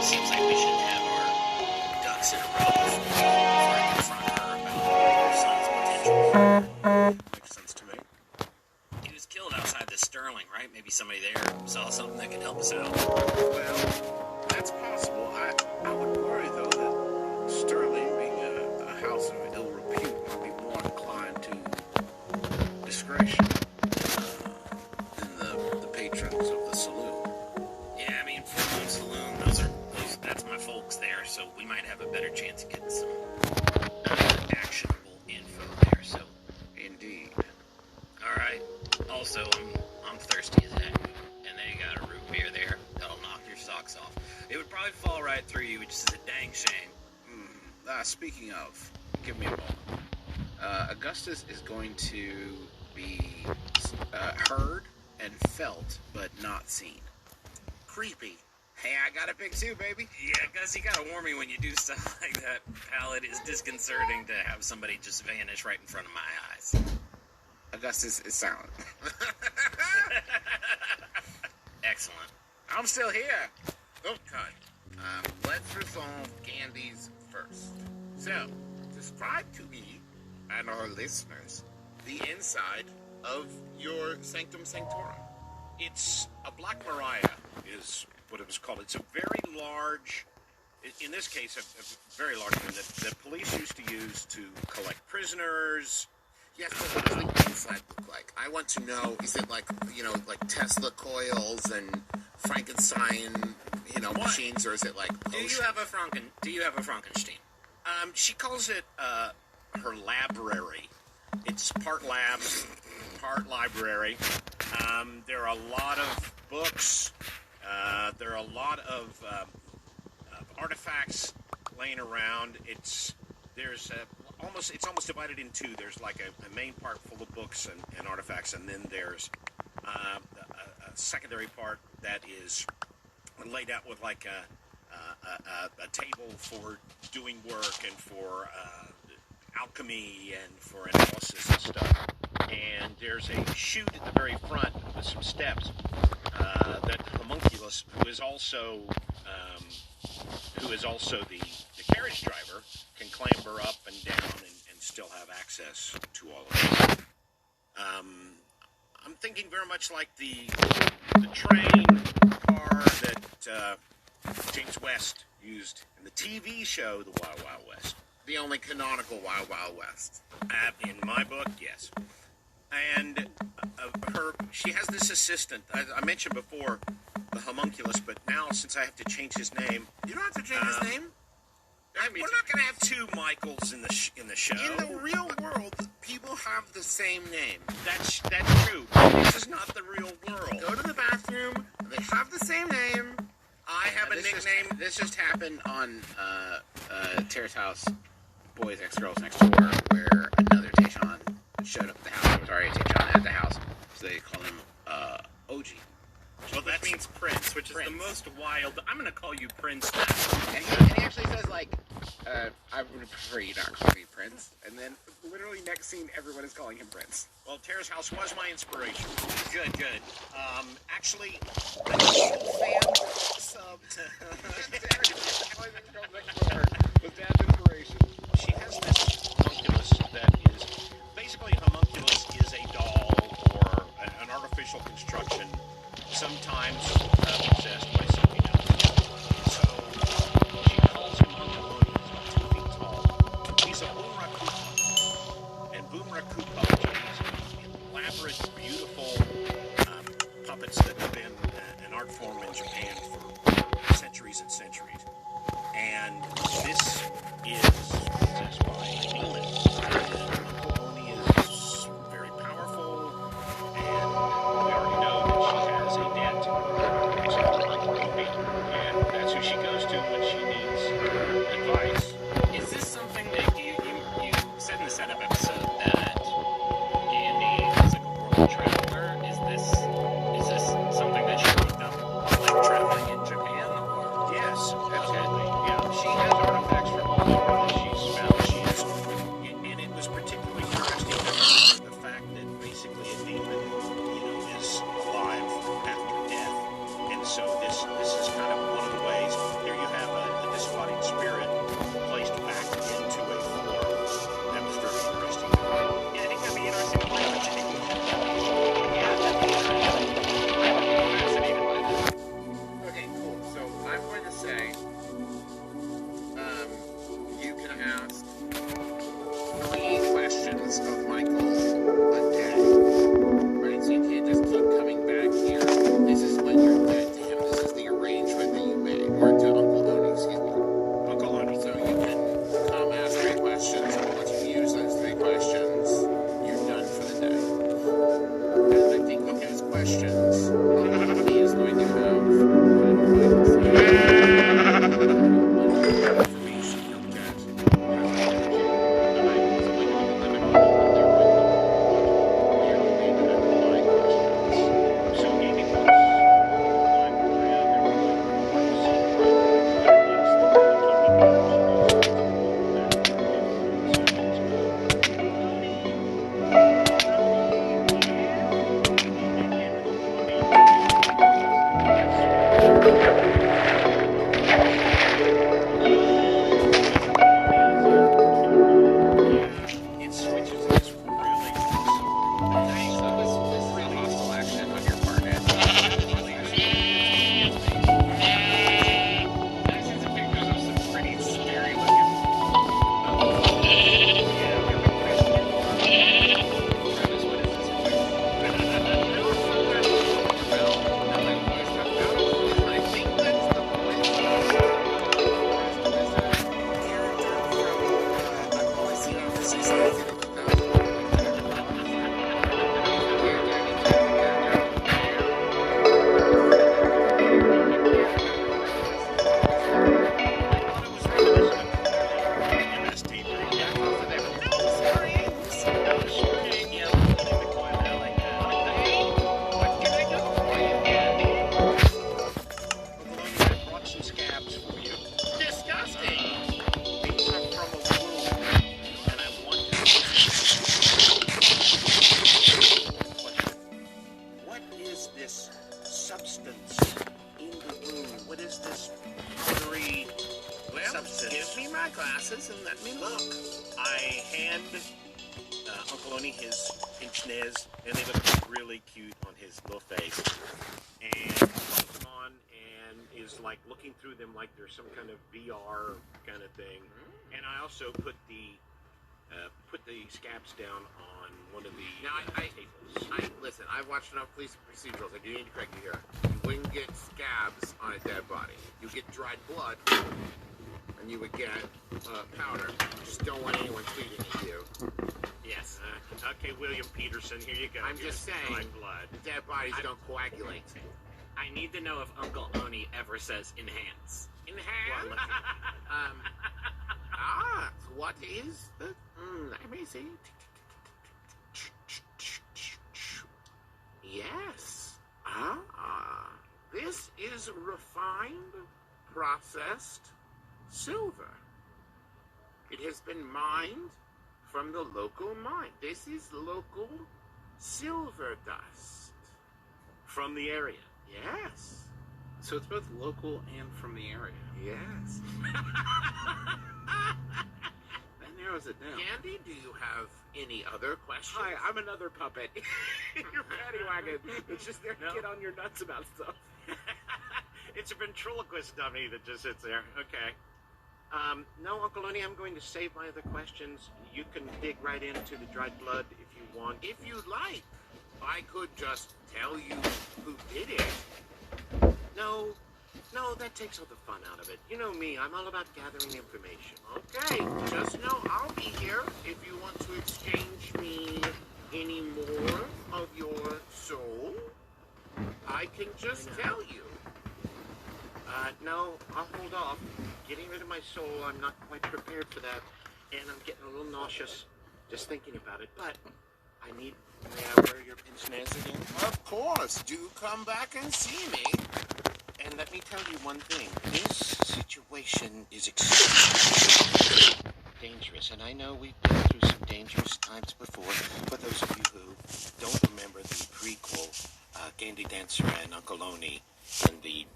seems like we should have our ducks in a row before I confront her about her son's potential. Makes sense to me. He was killed outside the Sterling, right? Maybe somebody there saw something that could help us out. Well, that's possible. I would worry, though, that Sterling, being a house of ill repute, might be more inclined to discretion than the patrons of the saloon. Yeah, I mean, Full Moon Saloon, that's my folks there, so we might have a better chance of getting some actionable info there, so. Indeed. Alright. Also, I'm thirsty as heck, and they got a root beer there that'll knock your socks off. It would probably fall right through you, which is a dang shame. Speaking of, give me a moment. Augustus is going to be heard and felt, but not seen. Creepy. Hey, I got a big suit, baby. Yeah, Gus, you gotta warn me when you do stuff like that, pal. It is disconcerting to have somebody just vanish right in front of my eyes. Augustus is silent. Excellent. I'm still here. Okay. Let's resolve Candies first. So, describe to me and our listeners the inside of your Sanctum Sanctorum. It's a Black Mariah, is what it was called. It's a very large, in this case, a very large one that police used to use to collect prisoners. Yes, but what does the inside look like? I want to know, is it like Tesla coils and Frankenstein, machines, or is it like potions? Do you have a Frankenstein? She calls it her library. It's part lab, part library. There are a lot of books. There are a lot of artifacts laying around. It's almost divided in two. There's like a main part full of books and artifacts, and then there's a secondary part that is laid out with like a table for doing work and for alchemy and for analysis and stuff. And there's a chute at the very front with some steps that homunculus, who is also the carriage driver, can clamber up and down and still have access to all of it. I'm thinking very much like the train car that James West used in the TV show The Wild Wild West. The only canonical Wild Wild West. In my book, yes. And she has this assistant. I mentioned before the homunculus, but now since I have to change his name, You don't have to change his name. we're not going to have two Michaels in the show. In the real world, people have the same name. That's true. This is not the real world. Go to the bathroom. They have the same name. I have a nickname. This just happened on Terrace House, Boys X Girls Next Door, where another Tayshawn showed up at the house. There was already a Tayshawn at the house, so they call him OG. Well, that means Prince, which is the most wild. I'm going to call you Prince now. And he actually says, I would prefer you not call me Prince. And then, literally, next scene, everyone is calling him Prince. Well, Terrace House was my inspiration. Good. Actually, I'm a fan subbed. Was Dad's inspiration. she has this homunculus that is basically homunculus is a doll or an artificial construction, sometimes possessed by something else. So she calls him on the moon. He's about 2 feet tall. He's a Boomraku. And Boomraku puppetry is elaborate, beautiful puppets that have been an art form in Japan for centuries and centuries. And this is possessed by a demon. And Oni is very powerful, and we already know that she has a debt, which is and that's who she goes to when she needs advice. Is this something that you said in the setup episode that Andy is like a world traveler? Is this something that she picked up like traveling in Japan, or? Yes, absolutely. Yeah, she has artifacts from all over that she's found. And it was particularly interesting the fact that basically a demon, is alive after death. And so this is kind of one of the ways. There you have got some scabs for you. Disgusting. These are from a wound, and I want to question. What is this substance in the wound? What is this powdery Well, substance? give me my glasses and let me look. I hand Uncle Oni his pinch nez, and they look really cute on his little face. And he puts them on and is like looking through them like there's some kind of VR kind of thing. And I also put the scabs down on one of the Now, tables. Listen, I've watched enough police procedurals. I do need to correct you here. You wouldn't get scabs on a dead body. You get dried blood, and you would get powder. You just don't want anyone tweeting at you. Yes. Okay, William Peterson, here you go. I'm just saying. Dried blood. Dead bodies don't coagulate. I need to know if Uncle Oni ever says enhance. Enhance? What is the... let me see. Yes. This is refined, processed silver. It has been mined from the local mine. This is local silver dust. From the area. Yes. So it's both local and from the area. Yes. That narrows it down. Candy, do you have any other questions? Hi, I'm another puppet in your paddy wagon. It's just there to get on your nuts about stuff. It's a ventriloquist dummy that just sits there. Okay. No, Uncle Oni, I'm going to save my other questions. You can dig right into the dried blood if you want. If you'd like, I could just tell you who did it. No, that takes all the fun out of it. You know me, I'm all about gathering information. Okay, just know I'll be here if you want to exchange me any more of your soul. I can just tell you. No, I'll hold off. Getting rid of my soul, I'm not quite prepared for that. And I'm getting a little nauseous just thinking about it. But may I wear your pince nez again? Of course, do come back and see me. And let me tell you one thing. This situation is extremely dangerous. And I know we've been through some dangerous times before. For those of you who don't remember the prequel, Candy Dancer and Uncle Oni and the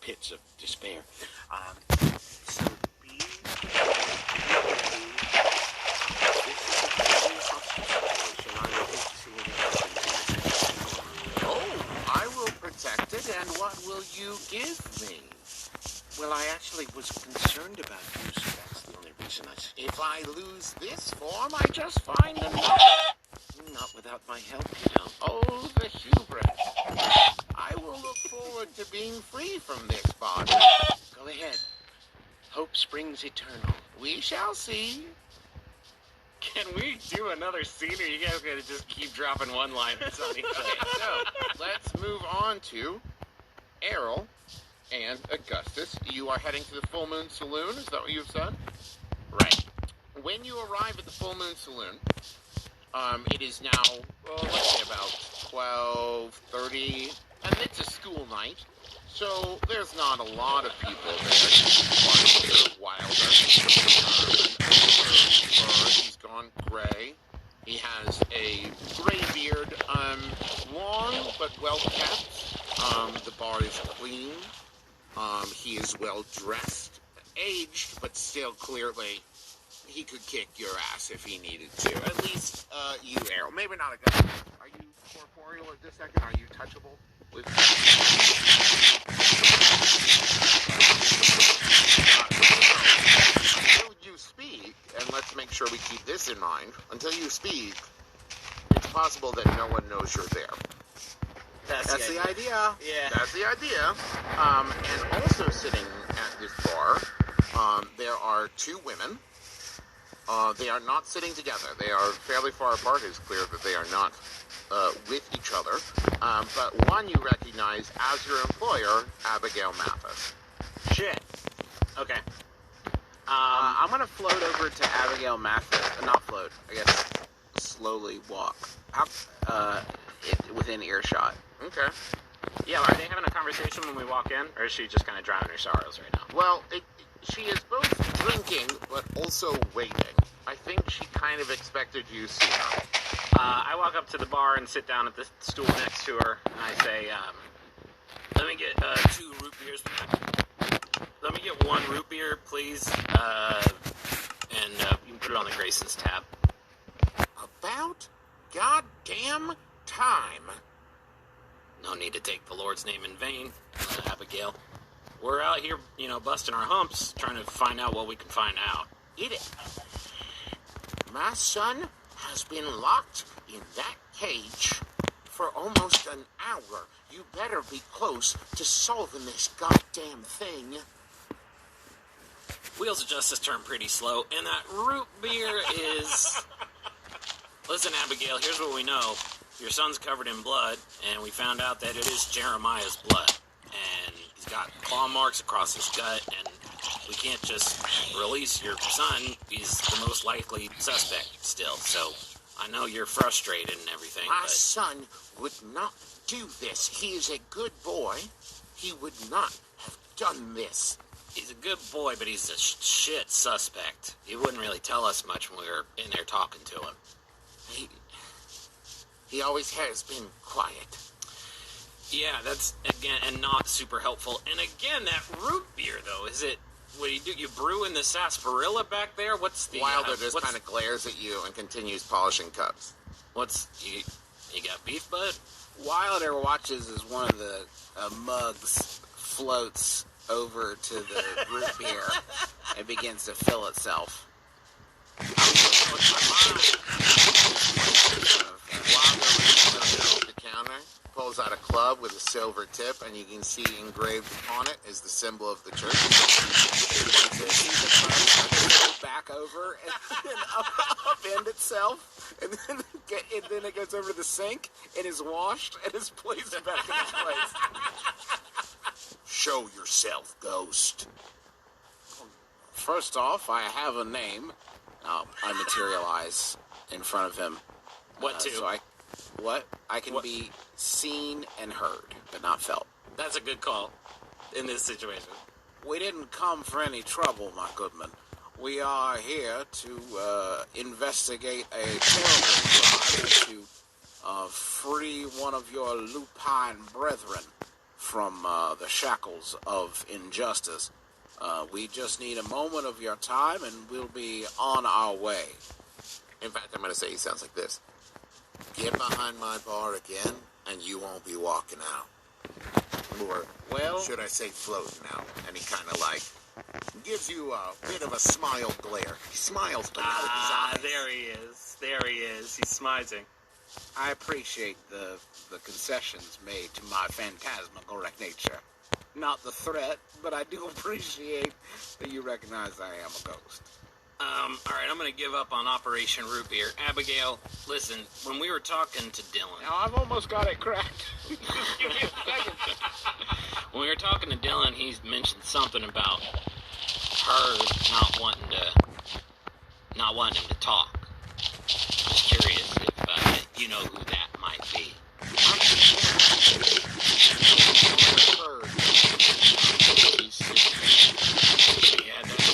pits of despair. So be ready. This is a very hostile situation. I will hate to see anything happen to you. I will protect it, and what will you give me? Well, I actually was concerned about you, so that's the only reason I said. If I lose this form, I just find another. Not without my help, you know. Oh, the hubris. I will look forward to being free from this body. Go ahead. Hope springs eternal. We shall see. Can we do another scene, or you guys gonna just keep dropping one-liners on each other? So, let's move on to Errol and Augustus. You are heading to the Full Moon Saloon, is that what you've said? Right. When you arrive at the Full Moon Saloon, it is now, let's say about 12:30, and it's a school night, so there's not a lot of people there. Wilder. He's gone gray. He has a gray beard, long but well kept. The bar is clean. He is well dressed, aged, but still clearly he could kick your ass if he needed to. At least, you, Errol. Maybe not a guy. Are you corporeal at this second? Are you touchable? Until you speak, and let's make sure we keep this in mind, until you speak, it's possible that no one knows you're there. That's the idea. Yeah. That's the idea. And also sitting at this bar, there are two women. They are not sitting together. They are fairly far apart. It's clear that they are not with each other. But one you recognize as your employer, Abigail Mathis. Shit. Okay. I'm gonna float over to Abigail Mathis. Not float. I guess slowly walk. Within earshot. Okay. Yeah, are they having a conversation when we walk in, or is she just kind of drowning her sorrows right now? Well, she is both drinking, but also waiting. I think she kind of expected you to see her. I walk up to the bar and sit down at the stool next to her, and I say, let me get 2 root beers. Let me get 1 root beer, please, and you can put it on the Grayson's tab. About goddamn time. No need to take the Lord's name in vain, Abigail. We're out here, busting our humps, trying to find out what we can find out. My son has been locked in that cage for almost an hour. You better be close to solving this goddamn thing. Wheels of justice turn pretty slow, and that root beer is... Listen, Abigail, here's what we know. Your son's covered in blood, and we found out that it is Jeremiah's blood. And he's got claw marks across his gut, and we can't just release your son. He's the most likely suspect still, so I know you're frustrated and everything, My but... son would not do this. He is a good boy. He would not have done this. He's a good boy, but he's a shit suspect. He wouldn't really tell us much when we were in there talking to him. He always has been quiet. Yeah, that's, again, and not super helpful. And again, that root beer, though, is it... What do? You brew in the sarsaparilla back there? What's the... Wilder just kind of glares at you and continues polishing cups. What's... You got beef bud? Wilder watches as one of the mugs floats over to the root beer and begins to fill itself. Wilder reaches under the counter, pulls out a club with a silver tip, and you can see engraved upon it is the symbol of the church. Back over and then upend itself, and then it goes over to the sink and is washed and is placed back in its place. Show yourself, ghost. First off, I have a name. I materialize in front of him. What to? I can be seen and heard, but not felt. That's a good call in this situation. We didn't come for any trouble, my goodman. We are here to investigate a terrible crime to free one of your lupine brethren from the shackles of injustice. We just need a moment of your time, and we'll be on our way. In fact, I'm going to say he sounds like this. Get behind my bar again, and you won't be walking out. Or, well, should I say floating out? And he kind of like gives you a bit of a smile glare. He smiles below his eyes. There he is. There he is. He's smizing. I appreciate the concessions made to my phantasmagoric nature. Not the threat, but I do appreciate that you recognize I am a ghost. Alright, I'm gonna give up on Operation Root Beer. Abigail, listen, when we were talking to Dylan... Now, I've almost got it cracked. When we were talking to Dylan, he mentioned something about her not wanting him to talk. I was curious if you know who that might be. Yeah, that's...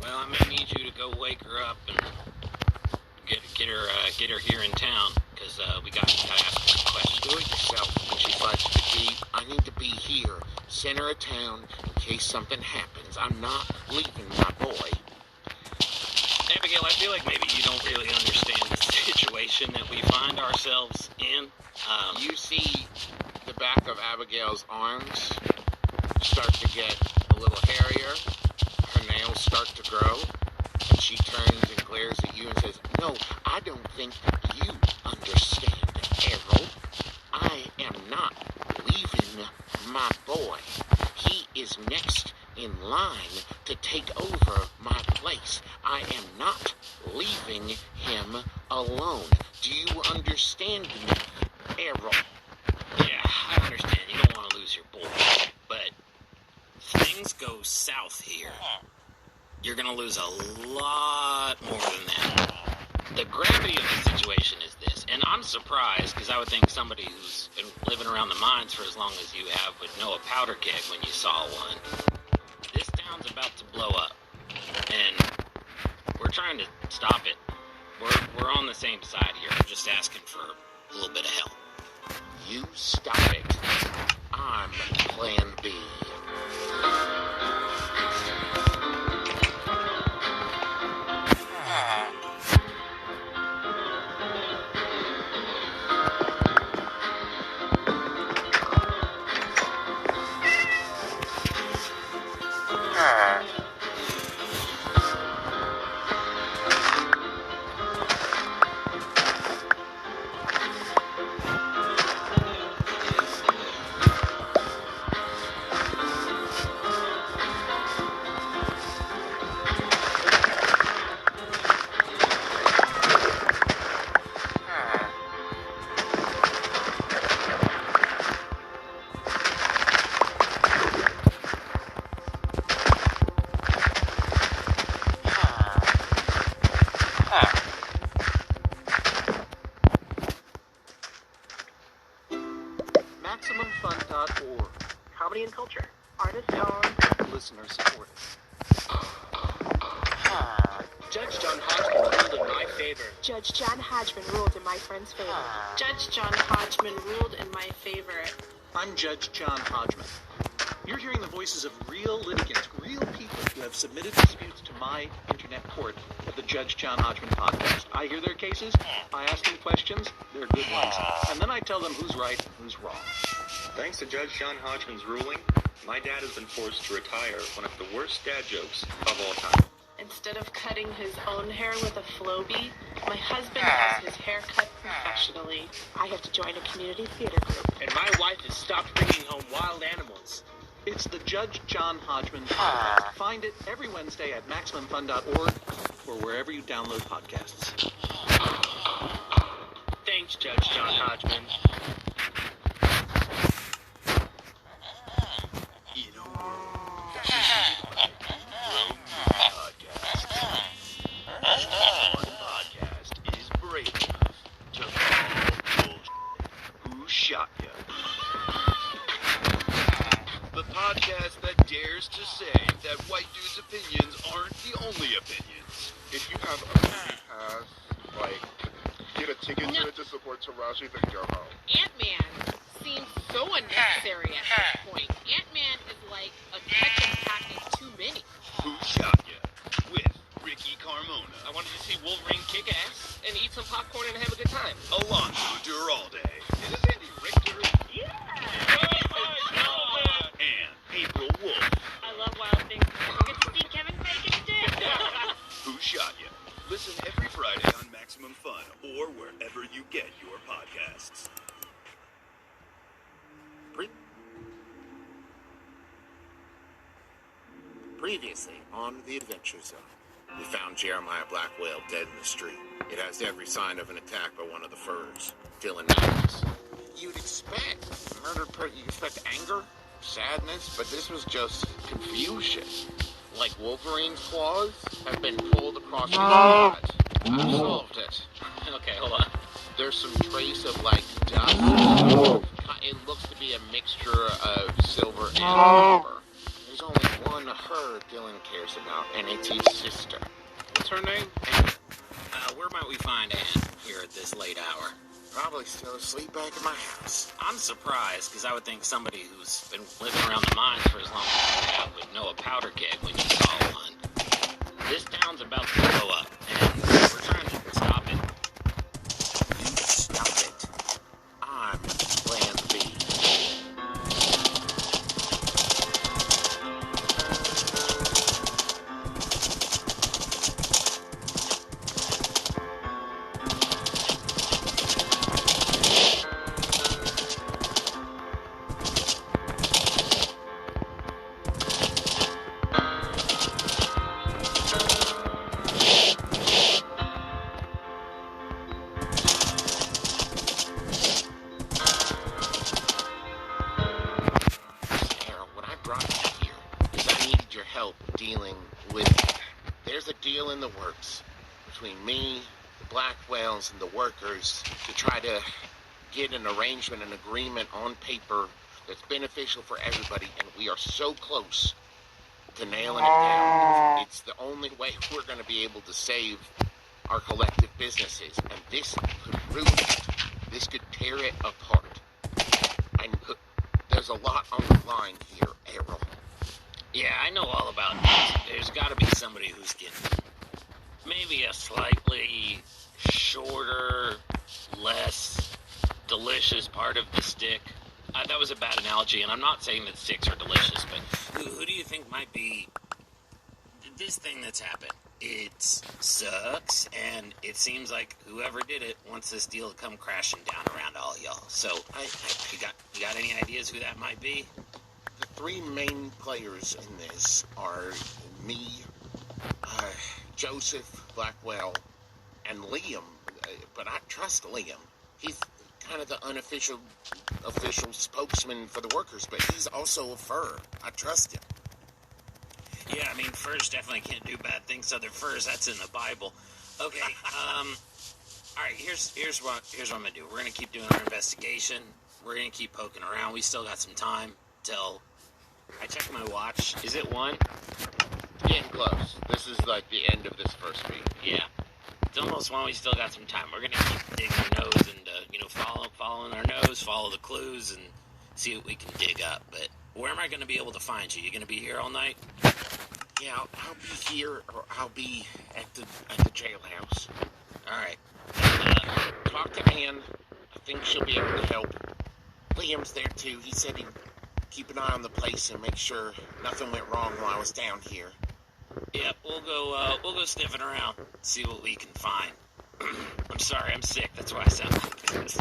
Well, I may need you to go wake her up and get her here in town, because we gotta ask her a question. Do it yourself when she fights the deep. I need to be here, center of town, in case something happens. I'm not leaving my boy. Abigail, I feel like maybe you don't really understand the situation that we find ourselves in. You see the back of Abigail's arms start to get a little hairier. Her nails start to grow. And she turns and glares at you and says, "No, I don't think you understand, Errol. I am not leaving my boy. He is next in line to take over my place. I am not leaving him alone. Do you understand me?" Errol. Yeah, I understand. You don't want to lose your boy. But things go south here. You're going to lose a lot more than that. The gravity of the situation is this, and I'm surprised because I would think somebody who's been living around the mines for as long as you have would know a powder keg when you saw one. This town's about to blow up, and we're trying to stop it. We're on the same side here. We're just asking for a little bit of help. You stop it. I'm Plan B. MaximumFun.org. Comedy and culture. Artist owned. Listener supported. Judge John Hodgman ruled in my favor. Judge John Hodgman ruled in my friend's favor. Judge John Hodgman ruled in my favor. I'm Judge John Hodgman. You're hearing the voices of real litigants, real people who have submitted disputes to my internet court of the Judge John Hodgman podcast. I hear their cases, I ask them questions, they're good ones, and then I tell them who's right and who's wrong. Thanks to Judge John Hodgman's ruling, my dad has been forced to retire one of the worst dad jokes of all time. Instead of cutting his own hair with a Flowbee, my husband has his hair cut professionally. I have to join a community theater group. And my wife has stopped bringing home wild animals. It's the Judge John Hodgman podcast. Find it every Wednesday at MaximumFun.org or wherever you download podcasts. Thanks, Judge John Hodgman. Podcast is brave enough to call bullshit. Who shot ya? The podcast that dares to say that white dudes' opinions aren't the only opinions. If you have a movie pass, like, get a ticket to it to support Taraji, then go home. Ant-Man seems so unnecessary at this point. Ant-Man is like a Tekken pack of too many. Who shot ya? With Ricky Carmona. I wanted to see Wolverine kick ass and eat some popcorn and have a good time. Alonzo Duralde. Is this Andy Richter? Yeah! Oh my God! And April Wolf. I love Wild Things. I get to see Kevin Bacon's dick. Who shot ya? Listen every Friday on Maximum Fun or wherever you get your podcasts. Previously on The Adventure Zone, we found Jeremiah Black Whale dead in the street. It has every sign of an attack by one of the furs. Dylan Matthews. You'd expect you expect anger, sadness, but this was just confusion. Like Wolverine's claws have been pulled across his body. I solved it. Okay, hold on. There's some trace of like dust. It looks to be a mixture of silver and copper. There's only one her Dylan cares about, and it's his sister. What's her name? Where might we find Anne here at this late hour? Probably still asleep back at my house. I'm surprised, because I would think somebody who's been living around the mines for as long as you have would know a powder keg when you saw one. This town's about to blow up, and we're trying to stop it. You stop it. I'm Plan B. brought you here is I needed your help dealing with... There's a deal in the works between me, the Black Whales, and the workers to try to get an arrangement, an agreement on paper that's beneficial for everybody, and we are so close to nailing it down. It's the only way we're going to be able to save our collective businesses, and this could ruin it. This could tear it apart. There's a lot on the line here, Errol. Yeah, I know all about this. There's got to be somebody who's getting maybe a slightly shorter, less delicious part of the stick. That was a bad analogy, and I'm not saying that sticks are delicious, but who do you think might be this thing that's happened? It sucks, and it seems like whoever did it wants this deal to come crashing down around all y'all. So, you got any ideas who that might be? The three main players in this are me, Joseph Blackwell, and Liam. But I trust Liam. He's kind of the official spokesman for the workers, but he's also a fur. I trust him. Yeah, I mean, furs definitely can't do bad things to other furs. That's in the Bible. Okay, all right, here's what I'm going to do. We're going to keep doing our investigation. We're going to keep poking around. We still got some time till... I checked my watch. Is it 1? Getting close. This is like the end of this first week. Yeah. It's almost 1. We still got some time. We're going to keep digging our nose and, following our nose, follow the clues, and see what we can dig up. But where am I going to be able to find you? You going to be here all night? Yeah, I'll be here, or I'll be at the jailhouse. All right. Talk to Ann. I think she'll be able to help. Liam's there too. He said he'd keep an eye on the place and make sure nothing went wrong while I was down here. Yeah, we'll go sniffing around, see what we can find. I'm sorry, I'm sick. That's why I sound like this.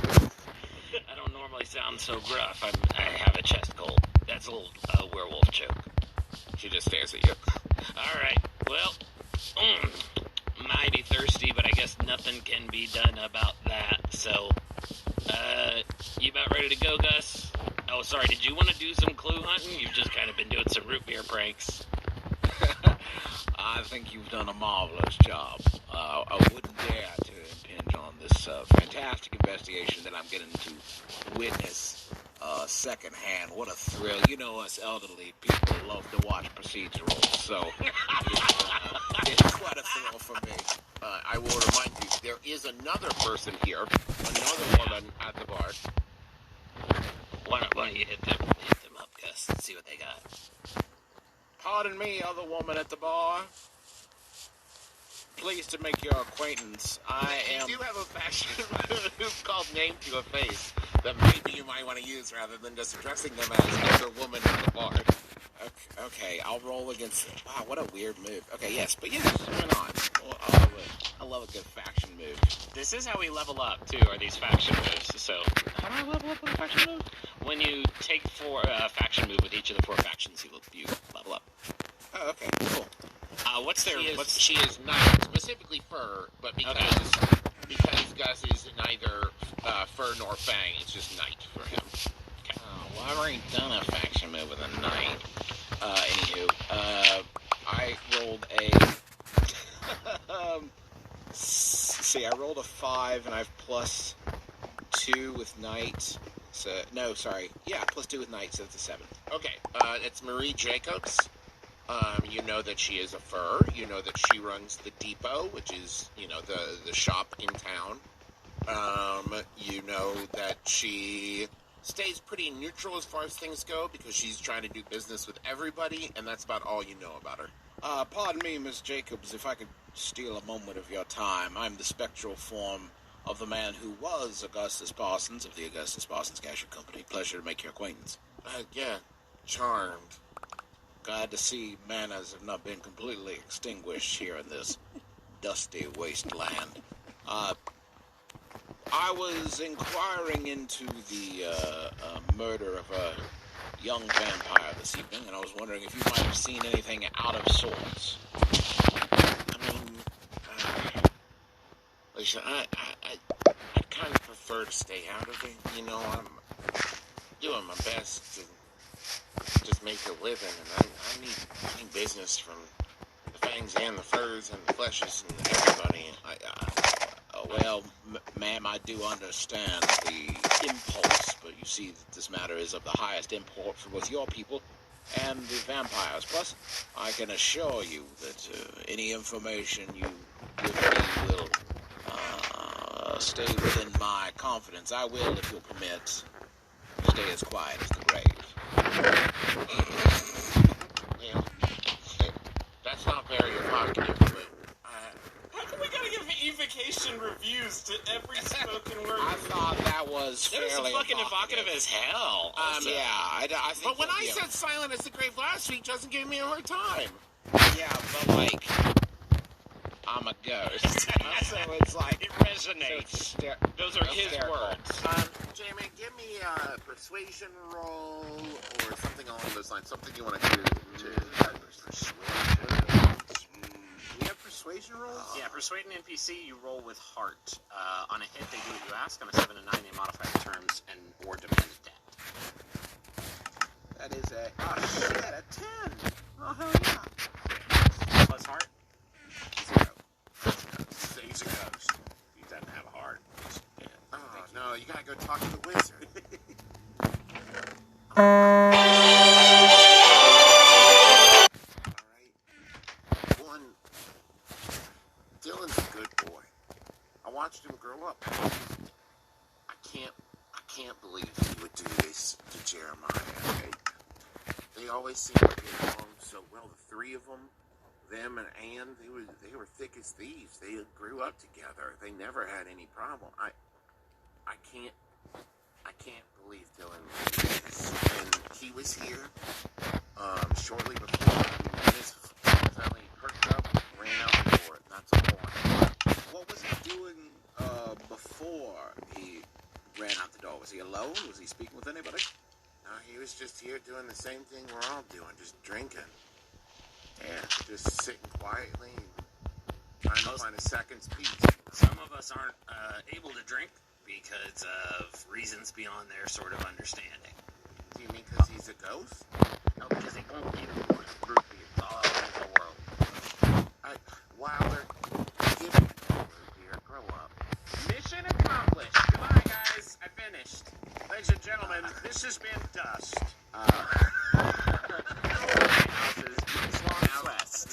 I don't normally sound so gruff. I have a chest cold. That's a little werewolf joke. She just stares at you. All right. Well, mighty thirsty, but I guess nothing can be done about that. So, you about ready to go, Gus? Oh, sorry. Did you want to do some clue hunting? You've just kind of been doing some root beer pranks. I think you've done a marvelous job. I wouldn't dare to impinge on this fantastic investigation that I'm getting to witness secondhand. What a thrill. You know, us elderly people love to watch procedurals, so it's quite a thrill for me. I will remind you, there is another person here, another woman at the bar. Why don't you hit them up, Gus, and see what they got. Pardon me, other woman at the bar. Pleased to make your acquaintance. You do have a fashion move called Name to a Face that maybe you might want to use rather than just addressing them as other woman at the bar. Okay, I'll roll against it. Wow, what a weird move. Okay, yes, but yes, why not? Well, I love a good faction move. This is how we level up, too, are these faction moves. So, how do I level up with a faction move? When you take 4 faction move with each of the 4 factions, you level up. Oh, okay, cool. What's their... She is knight, specifically fur, but because Gus is neither fur nor fang, it's just knight for him. Okay. Well, I've already done a faction move with a knight. Anywho, I rolled a... I rolled a 5, and I have plus 2 with knight. So, no, sorry. Yeah, plus 2 with knight, so it's a 7. Okay, it's Marie Jacobs. You know that she is a fur. You know that she runs the depot, which is, the shop in town. You know that she stays pretty neutral as far as things go because she's trying to do business with everybody, and that's about all you know about her. Pardon me, Miss Jacobs, if I could steal a moment of your time. I'm the spectral form of the man who was Augustus Parsons of the Augustus Parsons Cashew Company. Pleasure to make your acquaintance. Yeah, charmed. Glad to see manners have not been completely extinguished here in this dusty wasteland. I was inquiring into the murder of a young vampire this evening, and I was wondering if you might have seen anything out of sorts. I mean, listen, I kind of prefer to stay out of it. I'm doing my best to just make make a living, and I need business from the fangs and the furs and the fleshes and everybody. Well, ma'am, I do understand the impulse, but you see that this matter is of the highest import for both your people and the vampires. Plus, I can assure you that any information you give me will stay within my confidence. I will, if you'll permit, stay as quiet as the grave. Well, that's not very evocative, but How come we gotta give evocation reviews to every spoken word? I thought that was fairly fucking evocative as hell. Yeah, I think. But when I said silent as the grave last week, Justin gave me a hard time. Yeah, but like, I'm a ghost, so it's like it resonates. Those are his words. Jamie, give me a persuasion roll or something along those lines. Something you want to do to persuasion. We have persuasion rolls? Yeah, persuade an NPC, you roll with heart. On a hit, they do what you ask. On a 7 and 9, they modify the terms and or demand debt. That is a 10. Oh hell yeah. Plus heart. He's a ghost. He doesn't have a heart. Yeah. Oh no, you gotta go talk to the wizard. One, Dylan's a good boy. I watched him grow up. I can't believe he would do this to Jeremiah. They always seemed to get along so well. The three of them, them and Ann, they were thick as thieves. They grew up together. They never had any problem. I can't believe Dylan would do this. And he was here shortly before his family perked up, ran out the door. That's the point. What was he doing before he ran out the door? Was he alone? Was he speaking with anybody? No, he was just here doing the same thing we're all doing, just drinking. Yeah, just sitting quietly and trying to find a second's peace. Some of us aren't able to drink because of reasons beyond their sort of understanding. Do you mean because he's a ghost? No, because he won't be the one. Root beer all over the world. Wilder, give me the root beer. Grow up. Mission accomplished. Goodbye, guys. I finished. Ladies and gentlemen, this has been Dust.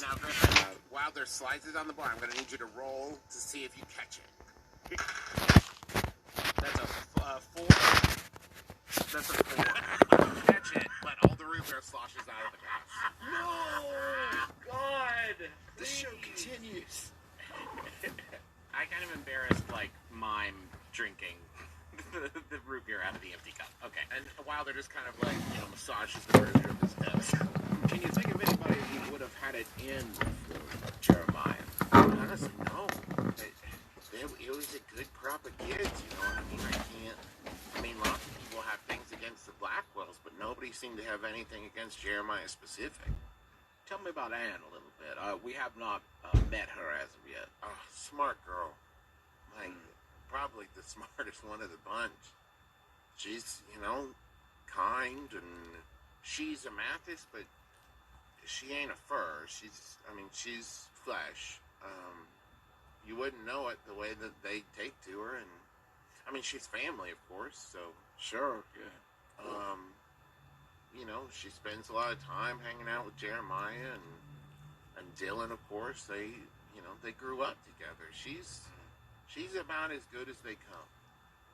Now, Griffin, Wilder slides it on the bar. I'm going to need you to roll to see if you catch it. That's a 4. That's a 4. Catch it, but all the root beer sloshes out of the glass. No! God! The show continues. I kind of embarrassed, like, mime drinking the root beer out of the empty cup. Okay. And Wilder just kind of, like, massages the version of his desk. Can you think of anybody who would have had it in for Jeremiah? Honestly, no. It was a good crop of kids, you know what I mean? I mean, lots of people have things against the Blackwells, but nobody seemed to have anything against Jeremiah specific. Tell me about Anne a little bit. We have not met her as of yet. Smart girl. Like, probably the smartest one of the bunch. She's, kind, and she's a Mathis, but she ain't a fur. She's flesh. You wouldn't know it the way that they take to her, and, she's family, of course, so. Sure, yeah. She spends a lot of time hanging out with Jeremiah and Dylan, of course. They grew up together. She's about as good as they come.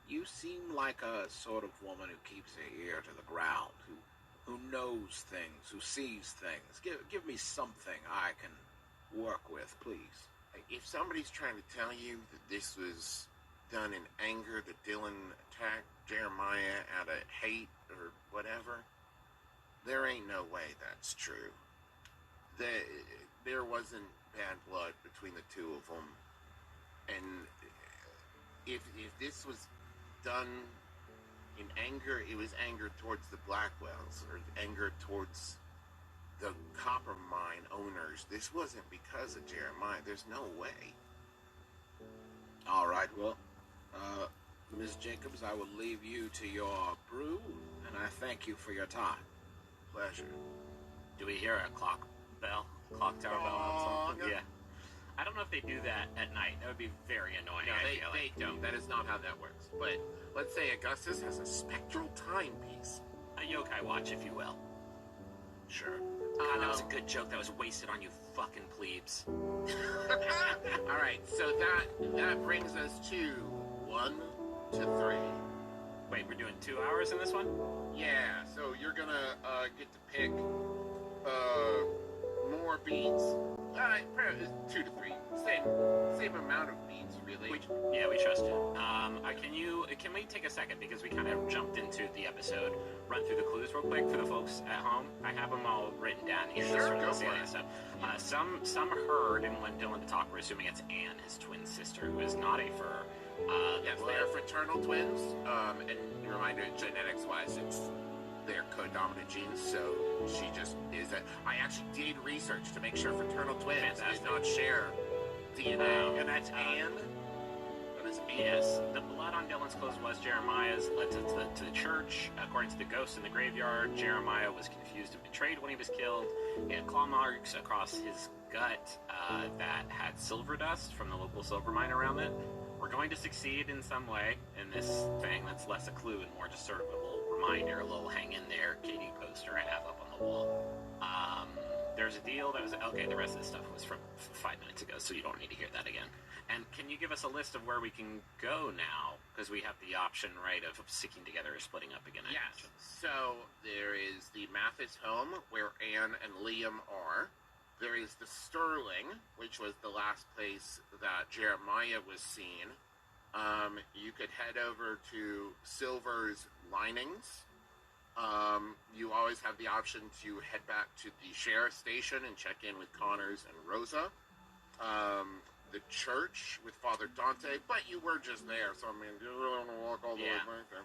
You seem like a sort of woman who keeps her ear to the ground, who knows things, who sees things. Give me something I can work with, please. If somebody's trying to tell you that this was done in anger, that Dylan attacked Jeremiah out of hate or whatever, there ain't no way that's true. There wasn't bad blood between the two of them. And if this was done in anger, it was anger towards the Blackwells, or anger towards the copper mine owners. This wasn't because of Jeremiah. There's no way. All right, well, Ms. Jacobs, I will leave you to your brew, and I thank you for your time. pleasure. Do we hear a clock tower bell outside? Yeah. I don't know if they do that at night. That would be very annoying. No, I feel like. they don't. That is not how that works. But let's say Augustus has a spectral timepiece. A yokai watch, if you will. Sure. God, that was a good joke that was wasted on you fucking plebes. All right, so that brings us to 1 to 3. Wait, we're doing 2 hours in this one? Yeah, so you're gonna get to pick more beats. Probably 2 to 3. Same amount of beats, really. We trust you. Can we take a second, because we kind of jumped into the episode, run through the clues real quick for the folks at home? I have them all written down here. Sure, go for it. Stuff. Some heard and went Dylan to talk. We're assuming it's Anne, his twin sister, who is not a fur. Yes, they are fraternal twins. And a reminder, genetics-wise, they're co-dominant genes, so she just is I actually did research to make sure fraternal twins did not share DNA. And that's Anne? Yes. The blood on Dylan's clothes was Jeremiah's, led to the church. According to the ghost in the graveyard, Jeremiah was confused and betrayed when he was killed. He had claw marks across his gut that had silver dust from the local silver mine around it. We're going to succeed in some way in this thing. That's less a clue and more just sort of a little reminder, a little hang in there Katie poster I have up on the wall. There's a deal that was okay. The rest of the stuff was from 5 minutes ago, so you don't need to hear that again. And can you give us a list of where we can go now? Because we have the option, right, of sticking together or splitting up again. Yes. So there is the Mathis home where Anne and Liam are. There is the Sterling, which was the last place that Jeremiah was seen. You could head over to Silver's Linings. You always have the option to head back to the sheriff's station and check in with Connors and Rosa. The church with Father Dante, but you were just there, so I mean, do you really want to walk all the way back there?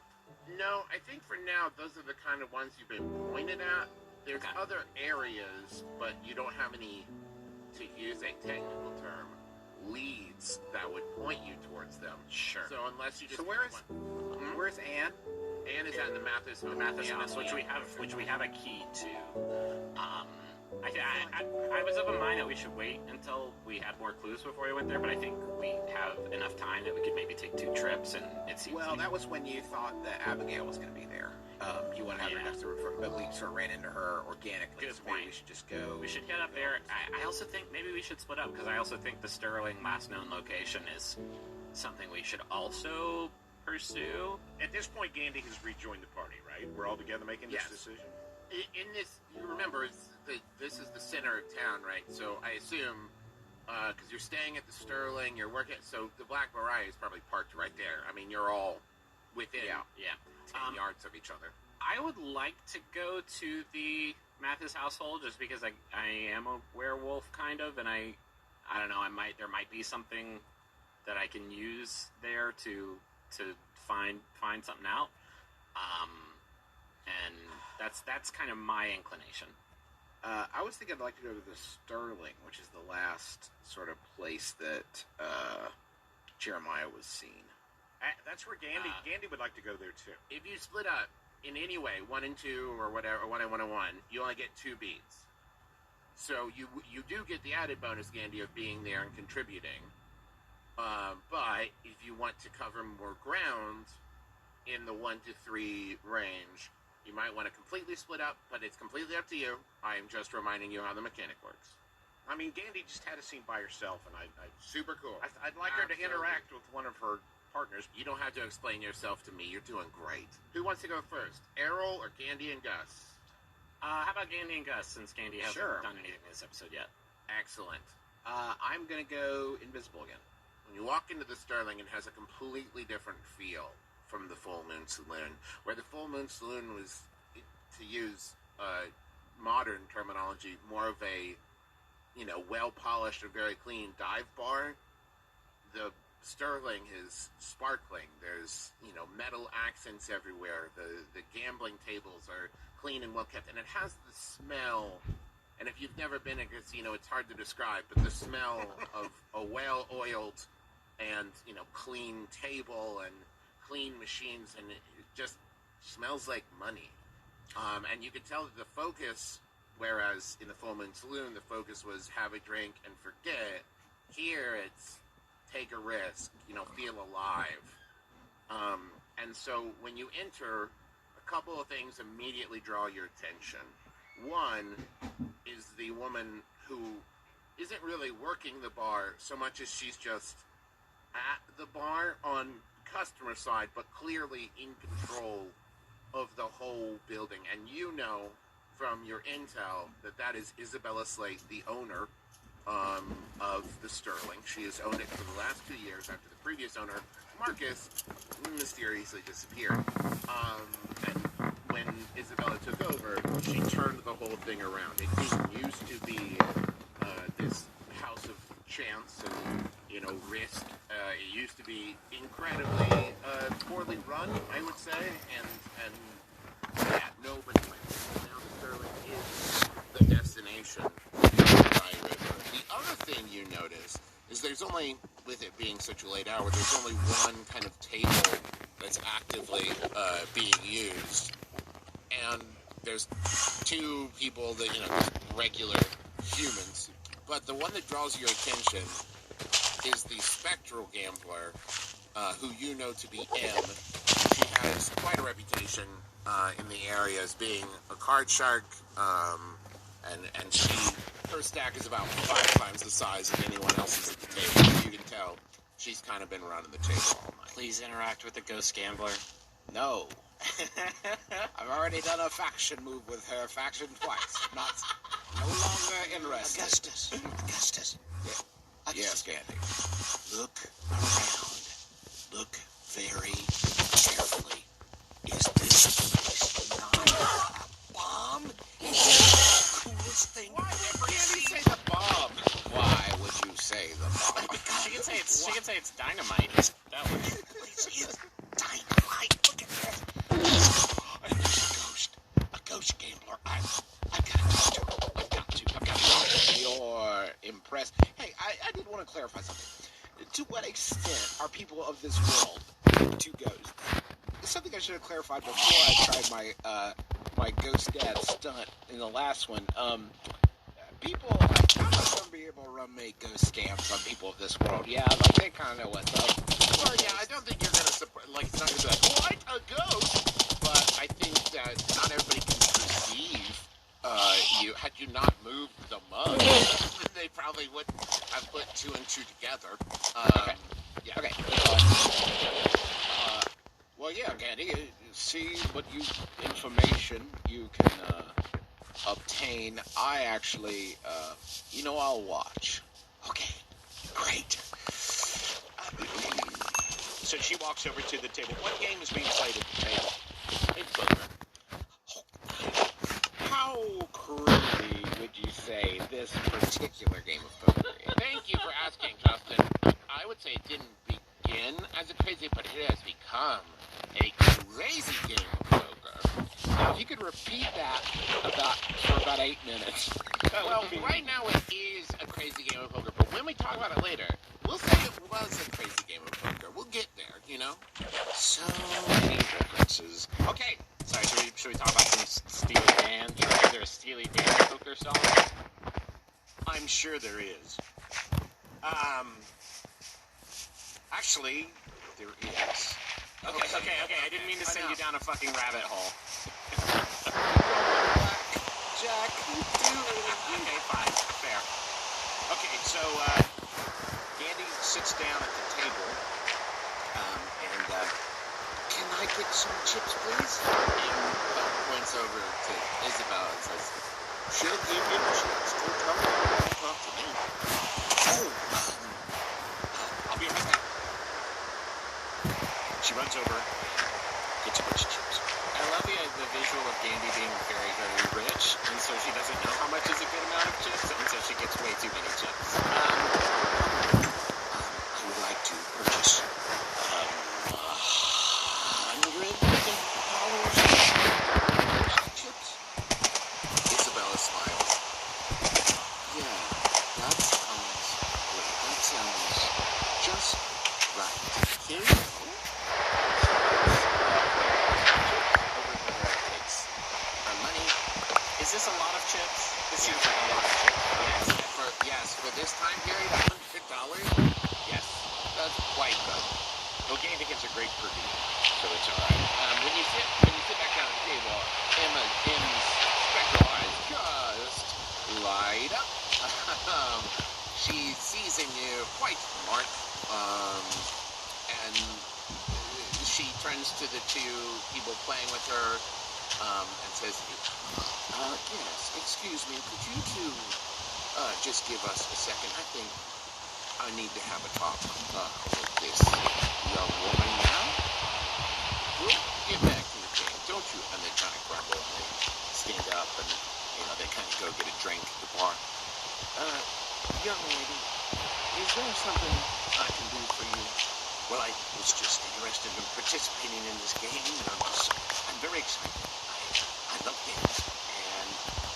No, I think for now, those are the kind of ones you've been pointed at. There's other areas, but you don't have any, to use a technical term, leads that would point you towards them. Sure. So unless you just... So where's Anne? Anne is at the Mathis home. The Mathis house, which we have a key to. I was of a mind that we should wait until we had more clues before we went there, but I think we have enough time that we could maybe take 2 trips, and it seems... Well, that was when you thought that Abigail was going to be there. You want to have her next to her, but we sort of ran into her organically. Good so point. Maybe we should just go. We should get up there. I also think maybe we should split up, because I also think the Sterling last known location is something we should also pursue. At this point, Gandy has rejoined the party, right? We're all together making this decision? In this, you remember, this is the center of town, right? So I assume, because you're staying at the Sterling, you're working, so the Black Mariah is probably parked right there. I mean, you're all within 10 yards of each other. I would like to go to the Mathis household just because I am a werewolf, kind of, and I don't know, there might be something that I can use there to find something out. And that's kind of my inclination. I was thinking I'd like to go to the Sterling, which is the last sort of place that Jeremiah was seen. That's where Gandy would like to go there too. If you split up in any way, 1 and 2 or whatever, or 1 and 1 and 1, you only get 2 beats. So you do get the added bonus, Gandy, of being there and contributing. But if you want to cover more ground in the 1 to 3 range, you might want to completely split up, but it's completely up to you. I am just reminding you how the mechanic works. I mean, Gandy just had a scene by herself, and super cool. I'd like her to interact with one of her partners. You don't have to explain yourself to me. You're doing great. Who wants to go first, Errol or Gandy and Gus? How about Gandy and Gus, since Gandy hasn't done anything in this episode yet? Excellent. I'm going to go invisible again. When you walk into the Sterling, it has a completely different feel from the Full Moon Saloon, where the Full Moon Saloon was, to use modern terminology, more of a, well-polished and very clean dive bar. The Sterling is sparkling. There's, metal accents everywhere. The gambling tables are clean and well-kept, and it has the smell, and if you've never been in a casino, it's hard to describe, but the smell of a well-oiled and, clean table and clean machines, and it just smells like money. And you could tell that the focus, whereas in the Full Moon Saloon, the focus was have a drink and forget. Here, it's take a risk, feel alive. And so when you enter, a couple of things immediately draw your attention. One is the woman who isn't really working the bar so much as she's just at the bar on customer side, but clearly in control of the whole building. And you know from your intel that is Isabella Slate, the owner of the Sterling. She has owned it for the last 2 years after the previous owner, Marcus, mysteriously disappeared. And when Isabella took over, she turned the whole thing around. It didn't used to be this house of chance and, risk. It used to be incredibly poorly run, I would say, and yeah, nobody went. Now the Sterling is the destination of the Dry River. The other thing you notice is there's only, with it being such a late hour, there's only one kind of table that's actively being used. And there's two people that, regular humans. But the one that draws your attention is the spectral gambler, who you know to be M. She has quite a reputation in the area as being a card shark, and her stack is about 5 times the size of anyone else's at the table. You can tell she's kind of been running the table all night. Please interact with the ghost gambler. No. I've already done a faction move with her faction twice. No longer interested. Augustus. Yes, Candy. Look around. Look very carefully. Is this place not a bomb? It's the coolest thing I've ever seen. Say the bomb. Why would you say the bomb? Because she can say it's dynamite. That one. This place is dynamite. Look at this. And there's a ghost gambler. I've got to talk to her. I've got to. You're impressed. Hey, I did want to clarify something. To what extent are people of this world to ghosts? It's something I should have clarified before I tried my ghost dad stunt in the last one. People, I'm not going to be able to make ghost scams on people of this world. Yeah, they kind of know what's up. Well, yeah, I don't think you're going to support, it's not going to be like, what, a ghost? But I think that not everybody can perceive you. Had you not moved the mug, they probably wouldn't have put 2 and 2 together. Okay. Yeah. Okay. Well, yeah, Candy, see what information you can obtain. I actually, I'll watch. Okay, great. So she walks over to the table. What game is being played at the table? It's poker. How crazy would you say this particular game of poker is? Thank you for asking, Justin. I would say it didn't begin as a crazy, but it has become a crazy game of poker. Now, if you could repeat that for about 8 minutes. Well, right now it is a crazy game of poker, but when we talk about it later, we'll say it was a crazy game of poker. We'll get there, So many references. Okay, sorry, should we talk about some Steely Dan? Is there a Steely Dan poker song? I'm sure there is. Actually, there is. Okay, I didn't mean to send you down a fucking rabbit hole. Jack, you do. Okay, fine, fair. Okay, so Andy sits down at the table, and Can I get some chips, please? And points over to Isabel and says, she'll give you the chance to talk to me. Oh, I'll be right back. She runs over, gets a bunch of chips. I love the visual of Gandy being very, very rich, and so she doesn't know how much is a good amount of chips, and so she gets way too many chips. I would like to purchase $100 chips. Isabella smiles. Yeah, that sounds great. That sounds just right. Here you go. chips? This seems like a lot of chips. Yes, for this time period, $100? Yes, that's quite good. Well, Gandigan's a great per diem, so it's all right. When you sit back down at the table, M's spectral eyes just light up. She's seizing you quite smart, and she turns to the two people playing with her, and says, yes, excuse me, could you two just give us a second? I think I need to have a talk with this young woman now. We'll get back to the game, don't you? And they kind of grumble and they stand up and, they kind of go get a drink at the bar. Young lady, is there something I can do for you? Well, I was just interested in participating in this game, and I'm very excited. I love games, and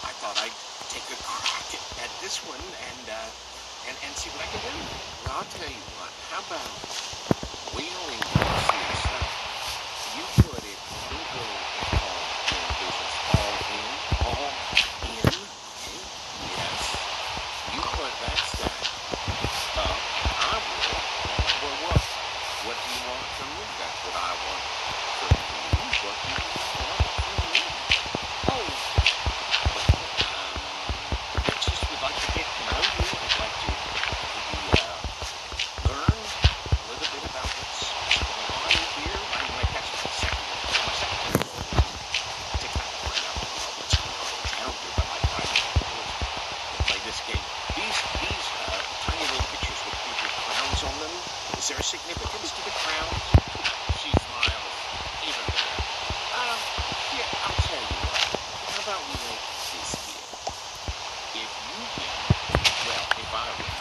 I thought I'd take a crack at this one and see what I can do. Well, I'll tell you what, how about we only want to see stuff. You put it in the business all in, okay? Yes. You put that stack up, I will. Well, what do you want from me? That's what I want from you. What do you want from me? Oh, it's just we'd like to get to know you. We'd like to learn a little bit about what's going on in here. I mean, like, that's my second goal, to kind of find out what's going on in town here. But my primary goal is to play this game. These tiny little pictures with crowns on them, is there a significance to the crowns? She smiles even better. Here, I'll tell you what. How about we make this deal? If you win, well, if I win,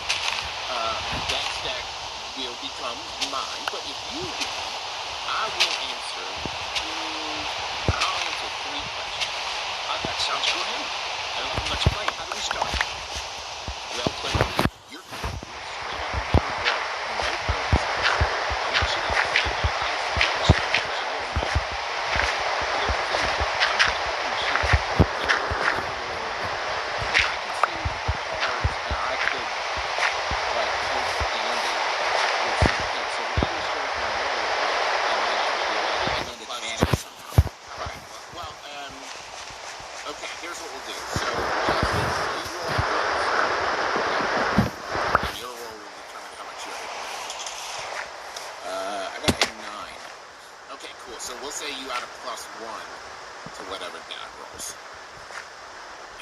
that stack will become mine. But if you win, I'll answer 3 questions. That sounds great. Let's play. How do we start? Well, Clinton, you're going to do it straight up and down the road. No purpose. I want you to play that as a business person. Here's the thing, I'm just talking to you. If I could see the cards and I could, like, poke Andy with some hits. So when you start my role, I might actually be able to manage it somehow. Right. Well, okay, here's what we'll do. So, Justin, you roll and your roll will determine how much you have. I got a 9. Okay, cool. So we'll say you add a +1 to whatever Dad rolls.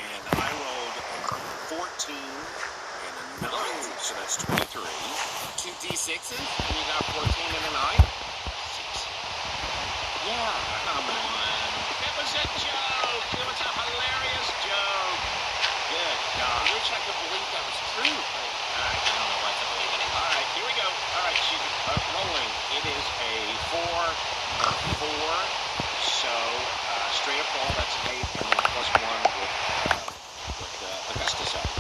And I rolled 14 and a 9, so that's 23. 2 D6s, and you got 14 and a 9? Yeah, come on. That was a joke. It was a hilarious joke. Good job. I wish I could believe that was true, but I don't know what to believe anymore. All right, here we go. All right, she's rolling. It is a 4. So straight up roll, that's an 8, and then +1 with Augustus out.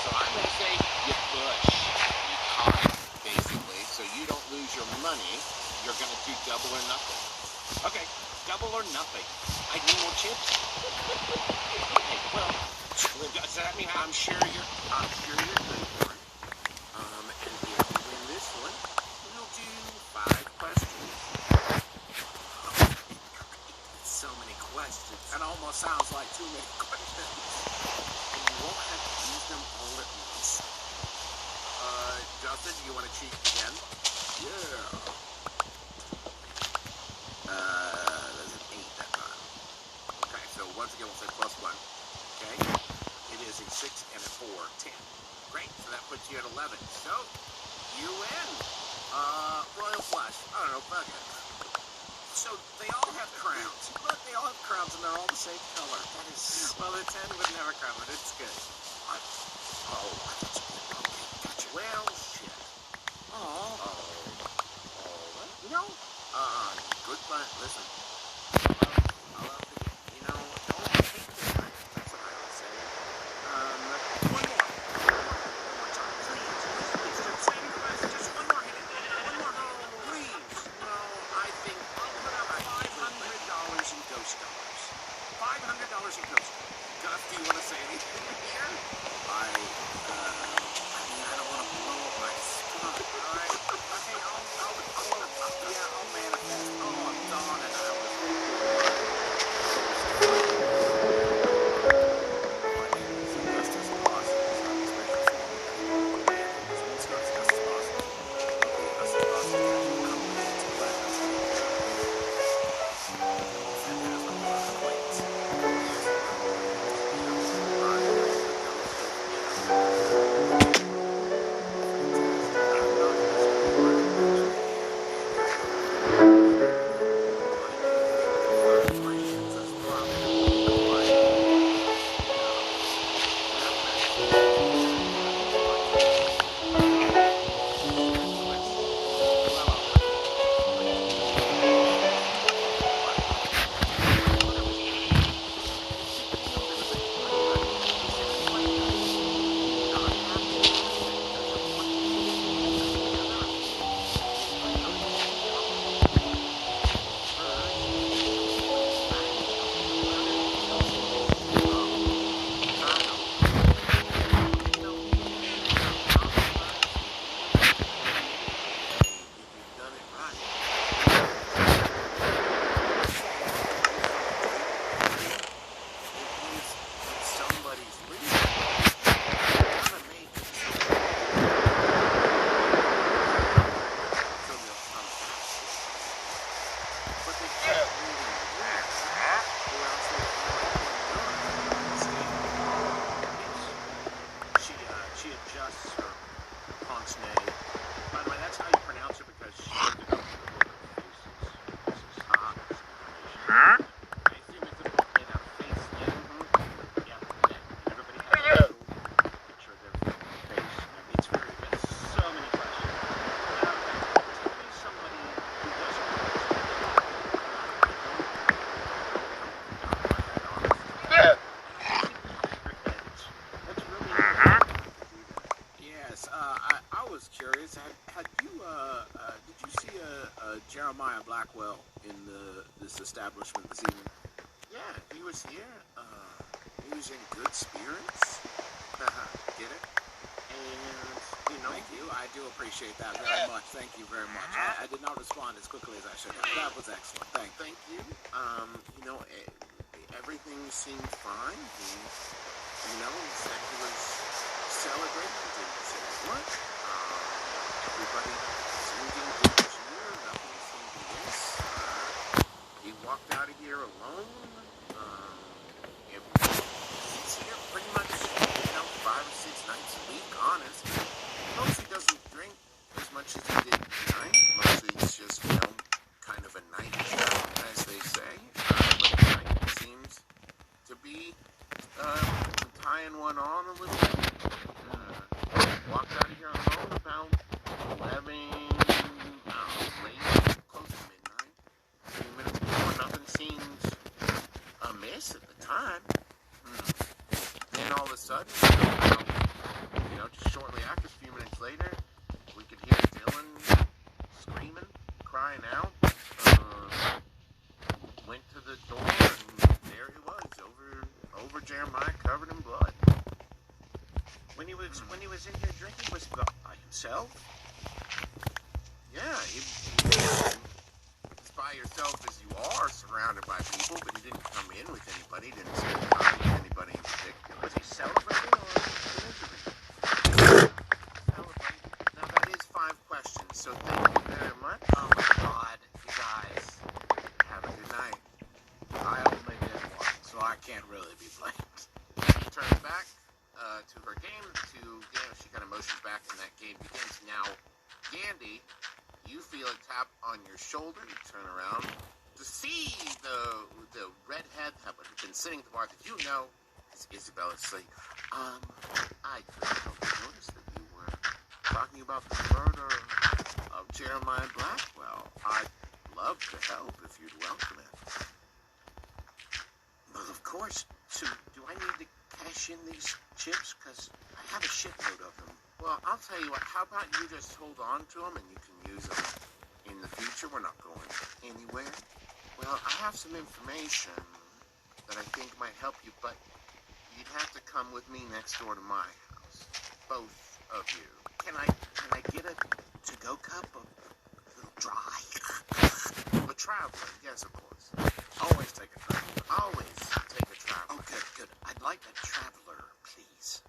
So I'm going to say you push. You tie, basically. So you don't lose your money. You're going to do double or nothing. Okay, double or nothing. I need more chips. Okay, well, Does that mean I'm sure you're good for it. And if you win this one, we'll do 5 questions. So many questions. That almost sounds like too many questions. And you won't have to use them all at once. Justin, do you want to cheat again? Yeah. There's an 8 that time. Okay, so once again we'll say +1. Okay? It is a 6 and a 4, 10. Great, so that puts you at 11. So, you win. Royal Flush. I don't know, fuck it. So, they all have crowns. Look, they all have crowns and they're all the same color. That is... Well, the 10 would never crown, but it's good. What? Oh, that's good. Okay, gotcha. Well, shit. Oh. No. Good fun. Listen. I love the game. Don't hate this thing. That's what I would say. One more. One more time. Please. Just same question. Just one more hit. One more. Please. No, I think I'll put up $500 in ghost dollars. $500 in ghost dollars. Gus, do you want to say anything? Gus or Ponce. By the way, that's how you pronounce it because she looked it up in the book of faces. Huh? I assume it's a book made out of face. Yeah. And everybody has a little picture of their face. It's very good. So many questions. Tell me somebody who doesn't Yes, I was curious. Had you, did you see Jeremiah Blackwell in this establishment this evening? Yeah, he was here. He was in good spirits. Get it? And, Thank you. I do appreciate that very much. Thank you very much. I did not respond as quickly as I should have. That was excellent. Thank you. Thank you. Everything seemed fine. He said he was celebrating. He didn't say what. Everybody seemed in good cheer. Nothing seemed amiss. He walked out of here alone. He's here pretty much, 5 or 6 nights a week, honest. Mostly doesn't drink as much as he did tonight. Mostly it's just, kind of a night show, as they say. But tonight seems to be tying one on a little bit. Walked out of here alone about 11, late, close to midnight. 3 minutes before, nothing seems amiss at the time. Then all of a sudden, just shortly after, a few minutes later, we could hear Dylan screaming, crying out. Went to the door, and there he was, over Jeremiah, covered in blood. When he was in here drinking, was he by himself? Yeah, he was by yourself as you are, surrounded by people, but he didn't come in with anybody. He didn't spend time with anybody in particular. Was he celebrating or misery? Celebrating. Now that is 5 questions, so thank you very much. Oh my God, you guys. Have a good night. I only did one, so I can't really be blamed. She turns back to her game. She kind of motions back, and that game begins. Now, Gandy, you feel a tap on your shoulder. You turn around to see the redhead that had been sitting at the bar that you know is Isabella. Say, I couldn't help but notice that you were talking about the murder of Jeremiah Blackwell. I'd love to help if you'd welcome it. Well, of course. So, do I need to cash in these chips? Because I have a shitload of them. Well, I'll tell you what. How about you just hold on to them and you can use them in the future? We're not going anywhere. Well, I have some information that I think might help you, but you'd have to come with me next door to my house. Both of you. Can I get a to-go cup? A little dry. A traveler, yes, of course. Always take a traveler. Always take a traveler. Oh, good. I'd like a traveler, please.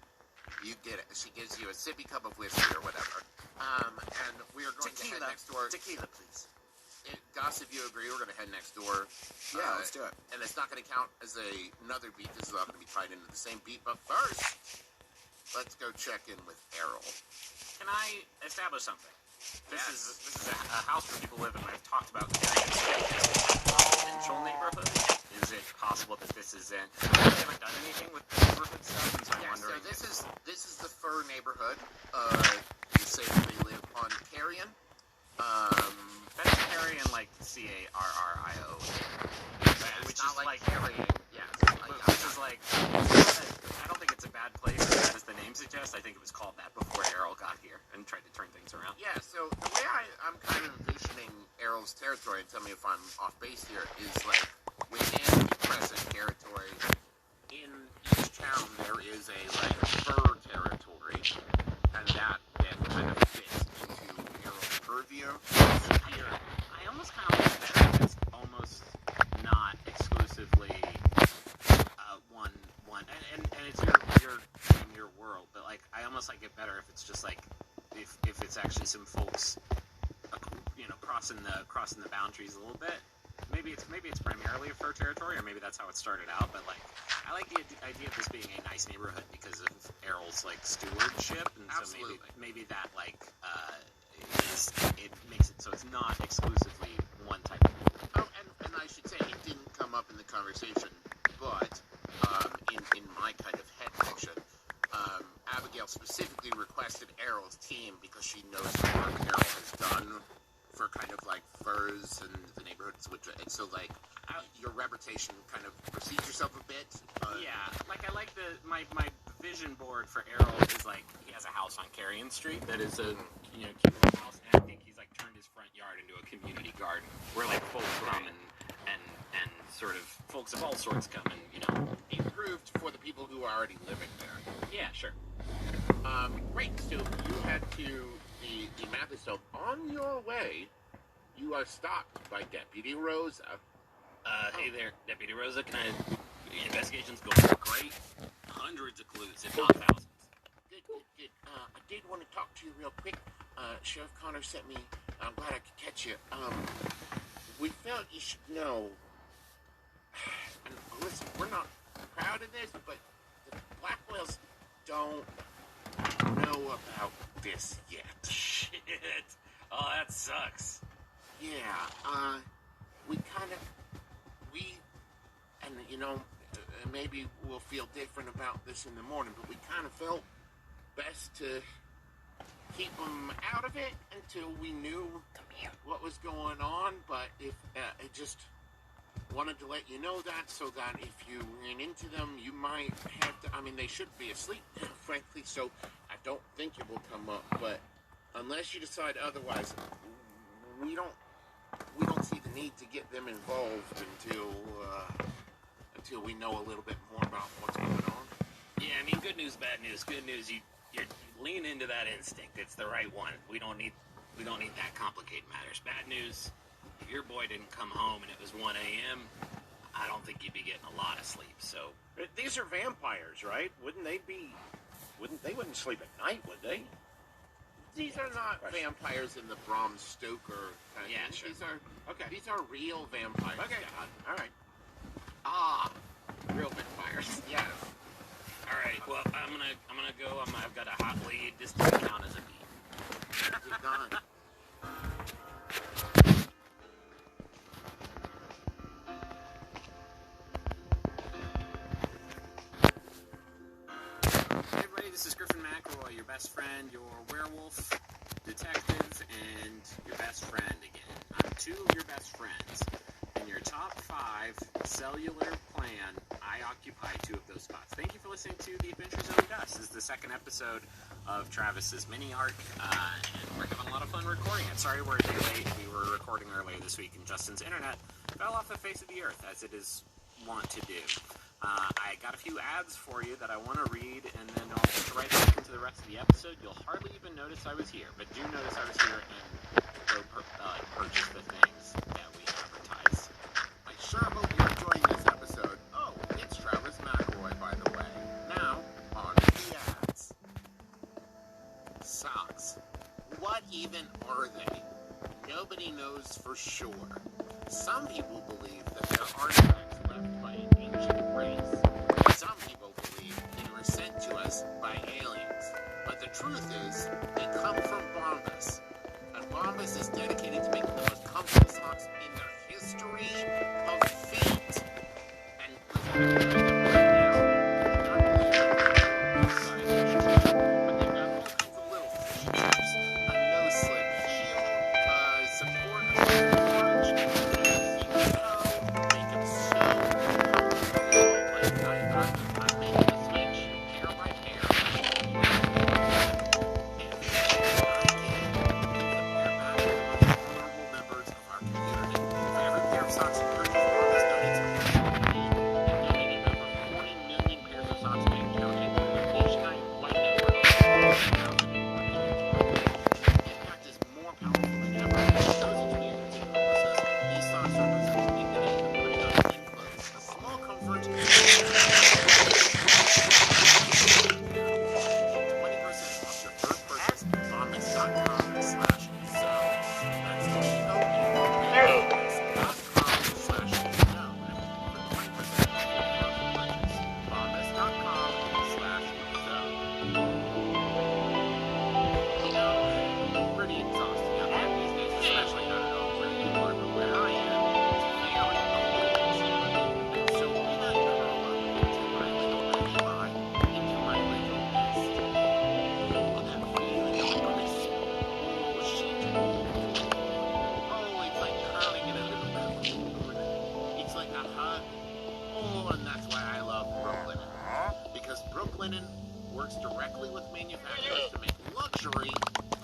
You get it. She gives you a sippy cup of whiskey or whatever. And we are going to head next door. Tequila, please. Gus, if you agree, we're going to head next door. Yeah, let's do it. And it's not going to count as another beat. This is all going to be tied into the same beat. But first, let's go check in with Errol. Can I establish something? This is a house where people live, and I've talked about getting this residential neighborhood. Is it possible that this is in? I haven't done anything with the neighborhood stuff, and so I'm wondering. So this is the Fur neighborhood. You say that they live on Carrion. That's Carrion, like Carrio. Which is like Carrion. Yeah. Which is like, I don't think it's a bad place, as the name suggests. I think it was called that before Errol got here and tried to turn things around. Yeah, so the way I'm kind of envisioning Errol's territory, and tell me if I'm off base here, is like within present territory, in each town there is a fur territory, and that then kind of fits into Errol's purview. Here, I almost kind of like it better if it's almost not exclusively one, and it's your world, but like I almost like it better if it's just like if it's actually some folks, crossing the boundaries a little bit. maybe it's primarily a fur territory, or maybe that's how it started out. But like, I like the idea of this being a nice neighborhood because of Errol's like stewardship, and Absolutely. so maybe that like it makes it so it's not exclusively one type of neighborhood. Oh, and I should say it didn't come up in the conversation, but in my kind of head fiction, Abigail specifically requested Errol's team because she knows the work Errol has done for kind of like furs and the neighborhoods, and so like your reputation kind of precedes yourself a bit. Yeah, like I like my vision board for Errol is like he has a house on Carrion Street that is a cute little house, and I think he's like turned his front yard into a community garden where like folks come and sort of folks of all sorts come and Improved for the people who are already living there. Yeah, sure. Great. So you head to the Mathis Home. On your way, you are stopped by Deputy Rosa. Hey there, Deputy Rosa. Investigation's going great. Hundreds of clues, if not thousands. Good. I did want to talk to you real quick. Sheriff Connor sent me. I'm glad I could catch you. We felt you should know. And listen, we're not proud of this, but the Blackwells don't know about this yet. Shit. Oh, that sucks. Yeah, maybe we'll feel different about this in the morning, but we kind of felt best to keep them out of it until we knew what was going on, but if I just wanted to let you know that so that if you ran into them, you might have to, they should be asleep, frankly, so I don't think it will come up, but unless you decide otherwise, we don't see the need to get them involved until we know a little bit more about what's going on. Yeah, good news, bad news. Good news, you lean into that instinct. It's the right one. We don't need that complicated matters. Bad news, if your boy didn't come home and it was 1 a.m., I don't think you'd be getting a lot of sleep. So these are vampires, right? Wouldn't sleep at night, would they? These are not vampires in the Bram Stoker kind of sure. These are real vampires. Okay. All right. Real vampires. Yes. All right. Well, I'm gonna go. I've got a hot lead. This doesn't count as a beat. You're gone. Hey everybody, this is Griffin McElroy, your best friend, your werewolf detective, and your best friend again. I'm two of your best friends. In your top 5 cellular plan, I occupy 2 of those spots. Thank you for listening to The Adventures of Gus. This is the second episode of Travis's mini arc, and we're having a lot of fun recording it. Sorry we're a day late. We were recording earlier this week, and Justin's internet fell off the face of the earth, as it is wont to do. I got a few ads for you that I want to read, and then I'll get right back into the rest of the episode. You'll hardly even notice I was here, but do notice I was here and go purchase the things that we advertise. I sure hope you're enjoying this episode. Oh, it's Travis McElroy, by the way. Now, on to the ads. Socks. What even are they? Nobody knows for sure. Some people believe that they're artifacts left by an ancient race. Some people believe they were sent to us by aliens. But the truth is, they come from Bombas. And Bombas is dedicated to making the most comfortable socks in their history of feet. And directly with manufacturers to make luxury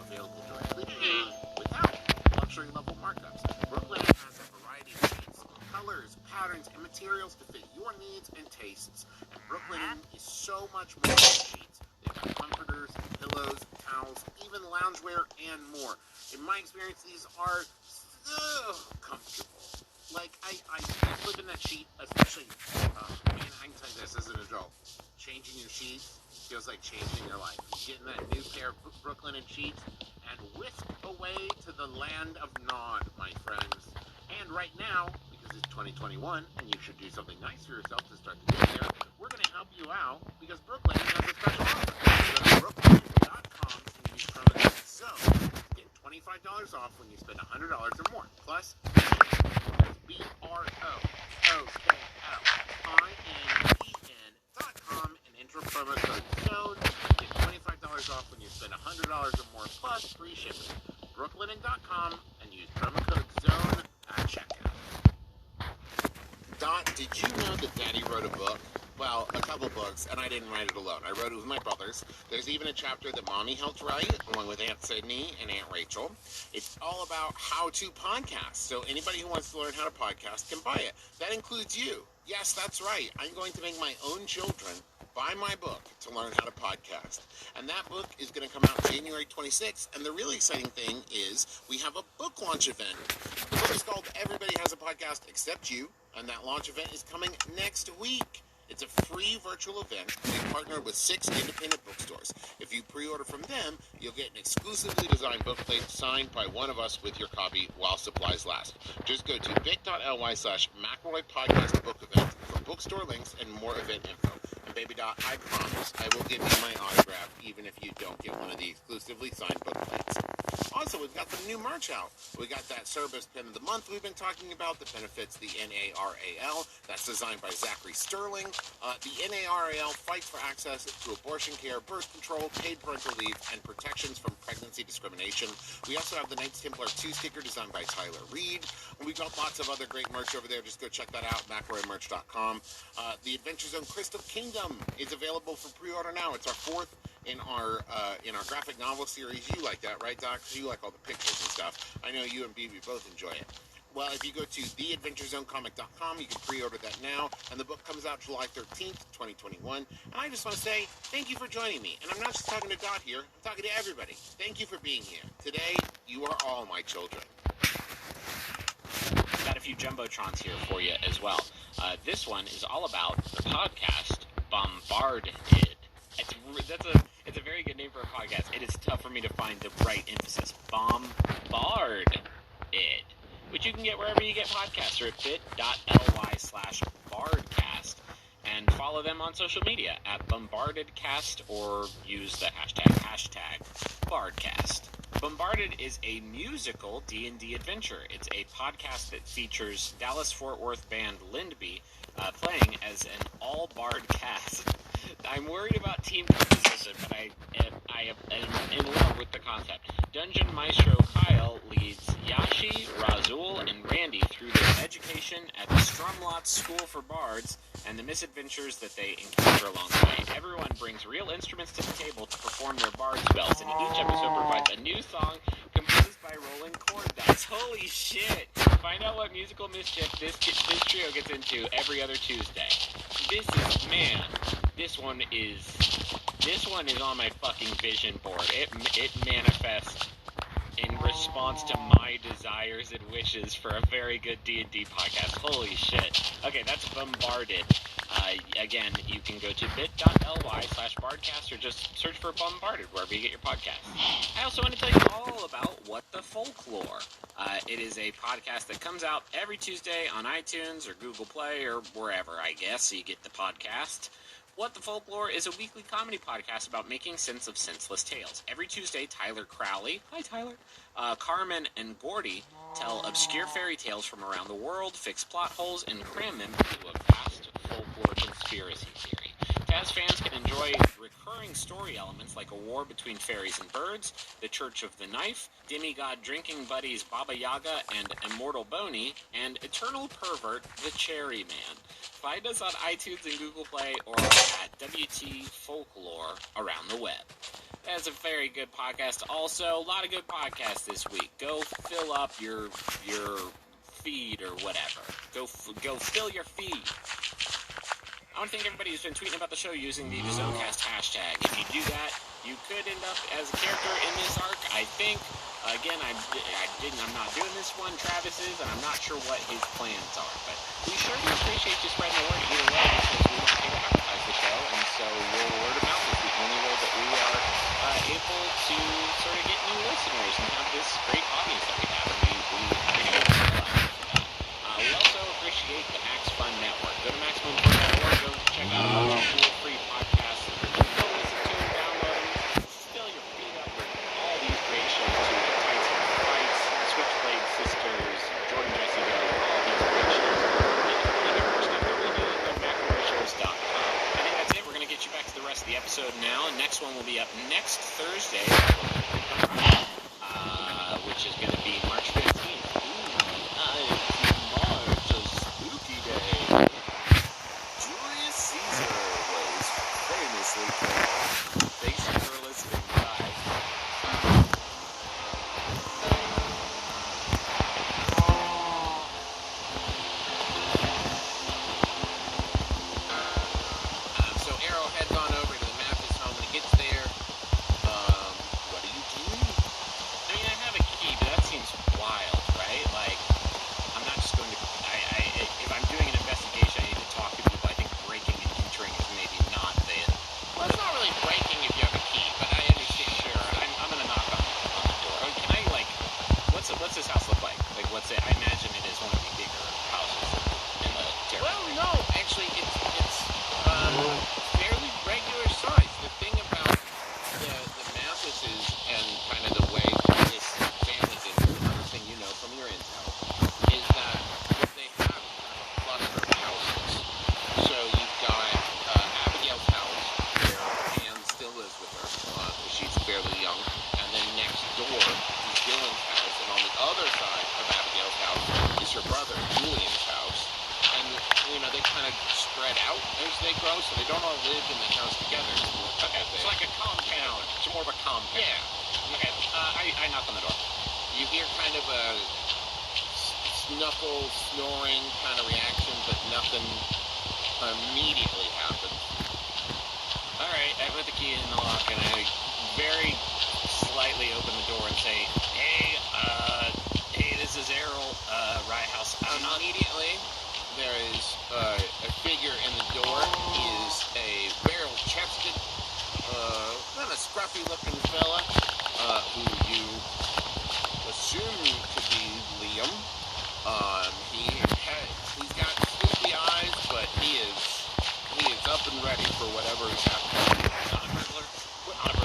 available directly to you without luxury level markups. Brooklyn has a variety of sheets, colors, patterns, and materials to fit your needs and tastes. And Brooklyn is so much more than sheets. They've got comforters, pillows, towels, even loungewear, and more. In my experience, these are so comfortable. Like, I sleep in that sheet, especially, man, I can tell you this as an adult. Changing your sheets feels like changing your life. You get in that new pair of Brooklyn sheets and whisk away to the land of Nod, my friends. And right now, because it's 2021 and you should do something nice for yourself to start the new year, we're going to help you out because Brooklyn has a special offer. Go to brooklyn.com and use promo code ZONE to get $25 off when you spend $100 or more. Plus, BROKLINEN.com and enter promo code ZONE to get $25 off when you spend $100 or more plus free shipping. BrooklYnen.com and use promo code ZONE at checkout. Dot, did you know that Daddy wrote a book? Well, a couple books, and I didn't write it alone. I wrote it with my brothers. There's even a chapter that Mommy helped write, along with Aunt Sydney and Aunt Rachel. It's all about how to podcast, so anybody who wants to learn how to podcast can buy it. That includes you. Yes, that's right. I'm going to make my own children buy my book to learn how to podcast. And that book is going to come out January 26th, and the really exciting thing is we have a book launch event. The book is called Everybody Has a Podcast Except You, and that launch event is coming next week. It's a free virtual event. We partnered with 6 independent bookstores. If you pre-order from them, you'll get an exclusively designed bookplate signed by one of us with your copy while supplies last. Just go to bit.ly/McElroy Podcast Book Event for bookstore links and more event info. And baby Dot, I promise I will give you my autograph even if you don't get one of the exclusively signed bookplates. Also, we've got some new merch out. We got that Service Pen of the Month we've been talking about that benefits the NARAL. That's designed by Zachary Sterling. The NARAL fights for access to abortion care, birth control, paid parental leave, and protections from pregnancy discrimination. We also have the Knights Templar 2 sticker designed by Tyler Reed. And we've got lots of other great merch over there. Just go check that out, McElroymerch.com. The Adventure Zone Crystal Kingdom is available for pre-order now. It's our 4th in our graphic novel series. You like that, right, Doc? You like all the pictures and stuff. I know you and BB both enjoy it. Well, if you go to theadventurezonecomic.com, you can pre-order that now, and the book comes out July 13th, 2021. And I just want to say thank you for joining me. And I'm not just talking to Dot here, I'm talking to everybody. Thank you for being here. Today, you are all my children. Got a few Jumbotrons here for you as well. This one is all about the podcast Bombarded. It's a very good name for a podcast. It is tough for me to find the right emphasis. Bombarded, which you can get wherever you get podcasts or at bit.ly/bardcast. And follow them on social media at BombardedCast or use the hashtag Bardcast. Bombarded is a musical D&D adventure. It's a podcast that features Dallas-Fort Worth band Lindby playing as an all-bard cast. I'm worried about team composition, but I am in love with the concept. Dungeon Maestro Kyle leads Yashi, Razul, and Randy through their education at the Strumlot School for Bards and the misadventures that they encounter along the way. Everyone brings real instruments to the table to perform their bard spells, and each episode provides a new song composed by rolling chord dice. Holy shit! Find out what musical mischief this trio gets into every other Tuesday. This one is on my fucking vision board. It manifests in response to my desires and wishes for a very good D&D podcast. Holy shit. Okay, that's Bombarded. Again, you can go to bit.ly/bardcast or just search for Bombarded wherever you get your podcast. I also want to tell you all about What the Folklore. It is a podcast that comes out every Tuesday on iTunes or Google Play or wherever, I guess, you get the podcast. What the Folklore is a weekly comedy podcast about making sense of senseless tales. Every Tuesday, Tyler Crowley, hi Tyler, Carmen, and Gordy tell obscure fairy tales from around the world, fix plot holes, and cram them into a vast folklore conspiracy theory. Taz fans can enjoy recurring story elements like a war between fairies and birds, the Church of the Knife, demigod drinking buddies Baba Yaga and Immortal Boney, and eternal pervert the Cherry Man. Find us on iTunes and Google Play or at WT Folklore Around the Web. That's a very good podcast. Also, a lot of good podcasts this week. Go fill up your feed or whatever. Go fill your feed. I want to thank everybody who's been tweeting about the show using the ZoneCast hashtag. If you do that, you could end up as a character in this arc, I think. Again, I'm not doing this one. Travis is, and I'm not sure what his plans are. But we sure do appreciate you spreading the word either way, because we don't pay to advertise the show, and so word of mouth is the only way that we are able to sort of get new listeners and have this great audience that we have, and we appreciate it. We also appreciate the Max Fun Network. Go to MaximumFun.org, go check out a bunch of cool free podcasts, and go listen to them, download them, fill your feed up with all these great shows too. Tights and Fights, Switchblade Sisters, Jordan Jesse Go, all these great shows. And even more stuff that we do at McElroyShows.com. I think that's it. We're going to get you back to the rest of the episode now, and next one will be up next Thursday, which is going to be March 15th. Julius Caesar was famously killed. Thanks for listening. Bye. So Arrow heads on over to the Mathis home and he gets there. What do you do? I mean, I have a key, but that seems wild, right? Like, I'm not just going to... if I'm doing an investigation, I need to talk to people. I think breaking and entering is maybe not the... Well, it's not really breaking if you have a key, but I understand. Sure, I'm going to knock on the door. Oh, can I, like... What's this house look like? Like, what's it... I imagine it is one of the bigger houses in the territory. Well, no, actually, it's fairly regular size. The thing about the Mathises and kind of the way this family did, another thing you know from your intel, is that what they have is a cluster of houses. So you've got Abigail's house, where Anne still lives with her, because she's fairly young, and then next door is Dylan's house, and on the other side of Abigail's house is her brother Julian's house. And, you know, they kind of spread out as they grow, so they don't all live in the house together. Okay, it's like a compound. It's more of a compound. Yeah. Okay, I knock on the door. You hear kind of a snuffle, snoring kind of reaction, but nothing immediately happens. Alright, I put the key in the lock and I very slightly open the door and say, hey, this is Errol, Ryehouse. Immediately, there is a figure in the door. He is a barrel-chested, kind of scruffy-looking fella, who you assume to be Liam. He's got sleepy eyes, but he is up and ready for whatever is happening. Not a burglar? Not a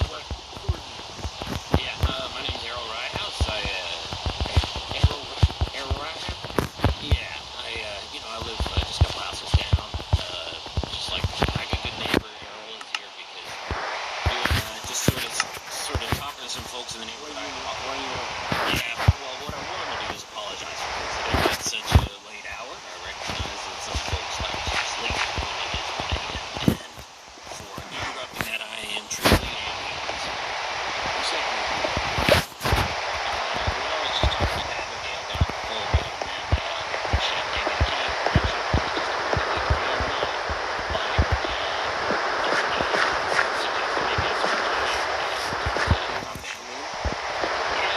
burglar? Yeah, my name's Errol Ryehouse. Errol Ryehouse? Yeah, I live just a couple houses down. Just like a good neighbor, Errol is here because doing just sort of talking to some folks in the neighborhood. Yeah, well, what I wanted to do is apologize for things that I did at such a late hour. I recognize that some folks like to sleep when it is late, and for interrupting that, I am truly apologizing. You said I was just talking to Abigail down the hallway, and she gave me the key.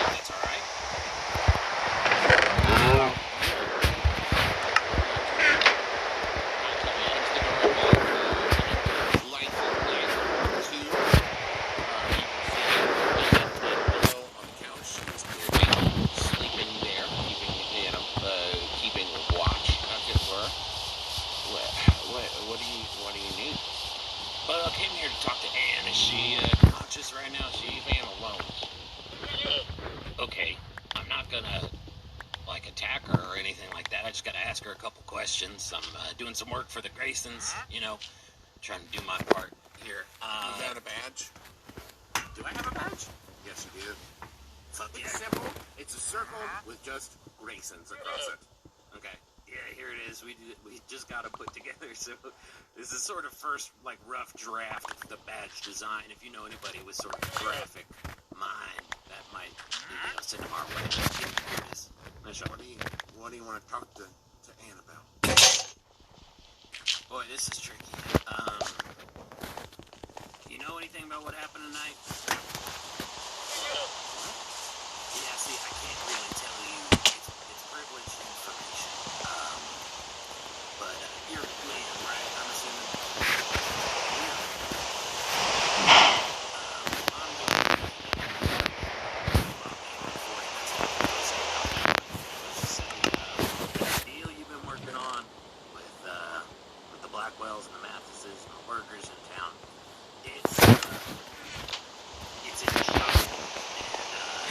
That's all right. keeping watch, as it were. What do you need? Well, I came here to talk to Anne. Is she conscious right now? She's Anne alone. Okay, I'm not gonna attack her or anything like that. I just gotta ask her a couple questions. I'm doing some work for the Graysons, trying to do my part here. Is that a badge? Do I have a badge? Yes, you do. Fuck yeah. It's simple. It's a circle with just Graysons across it. Okay. Yeah, Yeah, here it is. We just got it put together. So this is sort of first like rough draft of the badge design. If you know anybody with sort of graphic mind, that might send them our way. Here it is. What do you want to talk to Ann about? Boy, this is tricky. You know anything about what happened tonight? Yeah, see, I can't really tell you. It's privileged information. But you're Liam, right? I'm assuming. Deal you've been working on with the Blackwells and the Mathises and the workers in town. It's in shock, and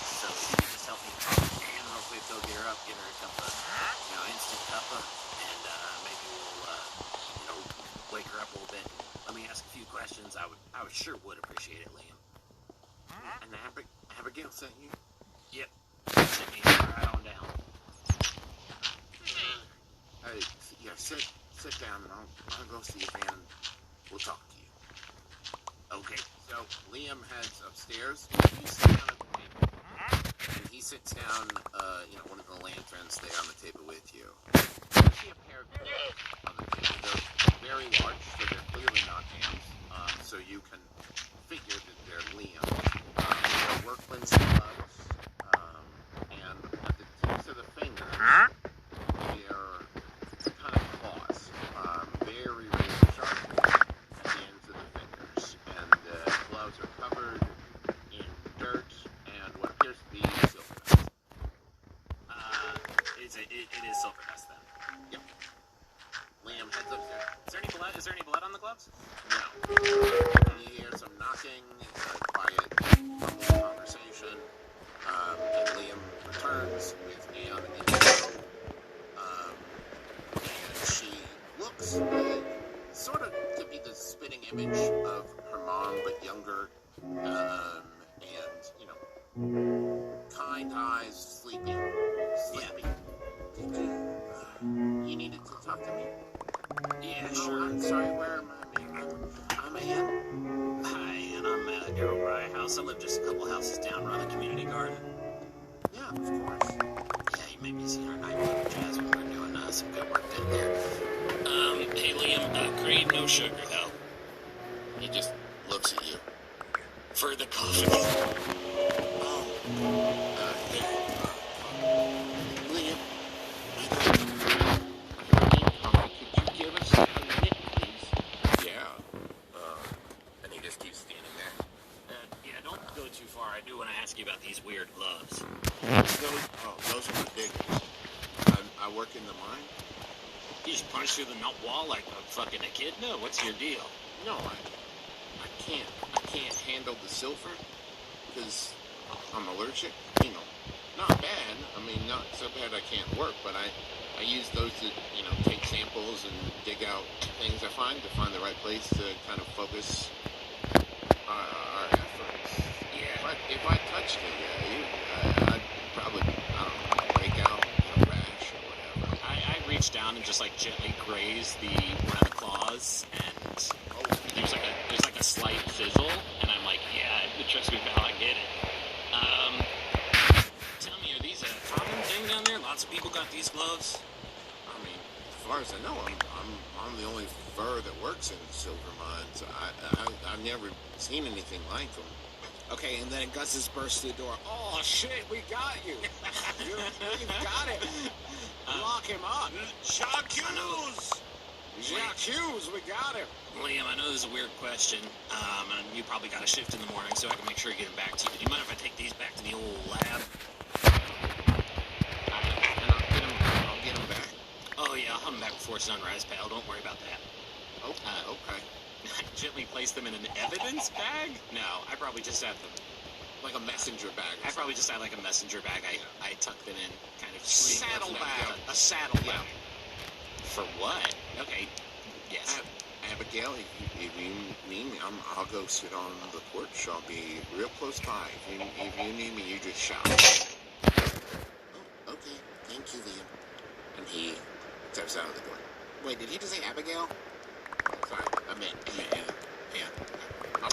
so if you could just help me talk to Ann real quick, go get her up, get her a cup of, instant cuppa, and maybe we'll, wake her up a little bit. Let me ask a few questions. I sure would appreciate it, Liam. And Abigail sent you? Yep. Send me right on down. Hey, yeah, sit down, and I'll go see if Ann will talk to you. Okay. So Liam heads upstairs. You sit down at the table, and he sits down. One of the lanterns there on the table with you. You see a pair of gloves on the table. They're very large, so they're clearly not Ann's. So you can figure that they're Liam. They're workman's gloves, and at the tips of the fingers, they're kind of claws, very razor sharp at the ends of the fingers, and the gloves are covered in dirt and what appears to be silver dust. It is silver dust then. Yep. Liam heads upstairs. Is there any blood on the gloves? No. You hear some knocking, quiet, normal conversation, and Liam returns with Ann in the room. And she looks sort of to be the spitting image of her mom, but younger, and, kind eyes, sleepy. Yeah. You needed to talk to me? Yeah, Oh, sure. I'm sorry, where am I? I'm Ann. Hi, and I'm Daryl Bryehouse. I live just a couple houses down around the community garden. Yeah, of course. Yeah, you may be seeing our nightclub jazz when we're doing some good work down there. Hey Liam, cream, no sugar though. He just looks at you. For the coffee. Liam, could you give us a minute, please? Yeah. And he just keeps standing there. Yeah, don't go too far. I do want to ask you about these weird gloves. Those are my diggers. I work in the mine. You just punch through the wall like a fucking a kid? No, what's your deal? No, I can't handle the silver because I'm allergic. Not bad. I mean, not so bad I can't work, but I use those to, take samples and dig out things I find to find the right place to kind of focus our efforts. Yeah. If I touched it, I'd probably, break out a rash or whatever. I reached down and just like gently grazed one of the claws, and there's like a slight fizzle, and I'm like, yeah, trust me, pal, I get it. Tell me, are these a common thing down there? Lots of people got these gloves? I mean, as far as I know, I'm the only fur that works in silver mines. I've never seen anything like them. Okay, and then Gus's burst through the door. Oh, shit, we got you. You've got it. Lock him up. Jacques! Hughes, we got him. Liam, I know this is a weird question, and you probably got a shift in the morning, so I can make sure to get him back to you. Do you mind if I take these back to the old lab? I'll get him back. Oh, yeah, I'll have him back before sunrise, pal. Don't worry about that. Okay. I gently place them in an evidence bag? No, I probably just had them. Like a messenger bag. I probably just had like a messenger bag. I tucked them in, kind of. Saddlebag. A saddlebag. For what? Okay. Yes. Abigail, if you need me, I'll go sit on the porch. I'll be real close by. If you need me, you just shout. Thank you, Liam. And he steps out of the door. Wait, did he just say Abigail? Sorry, I meant, yeah.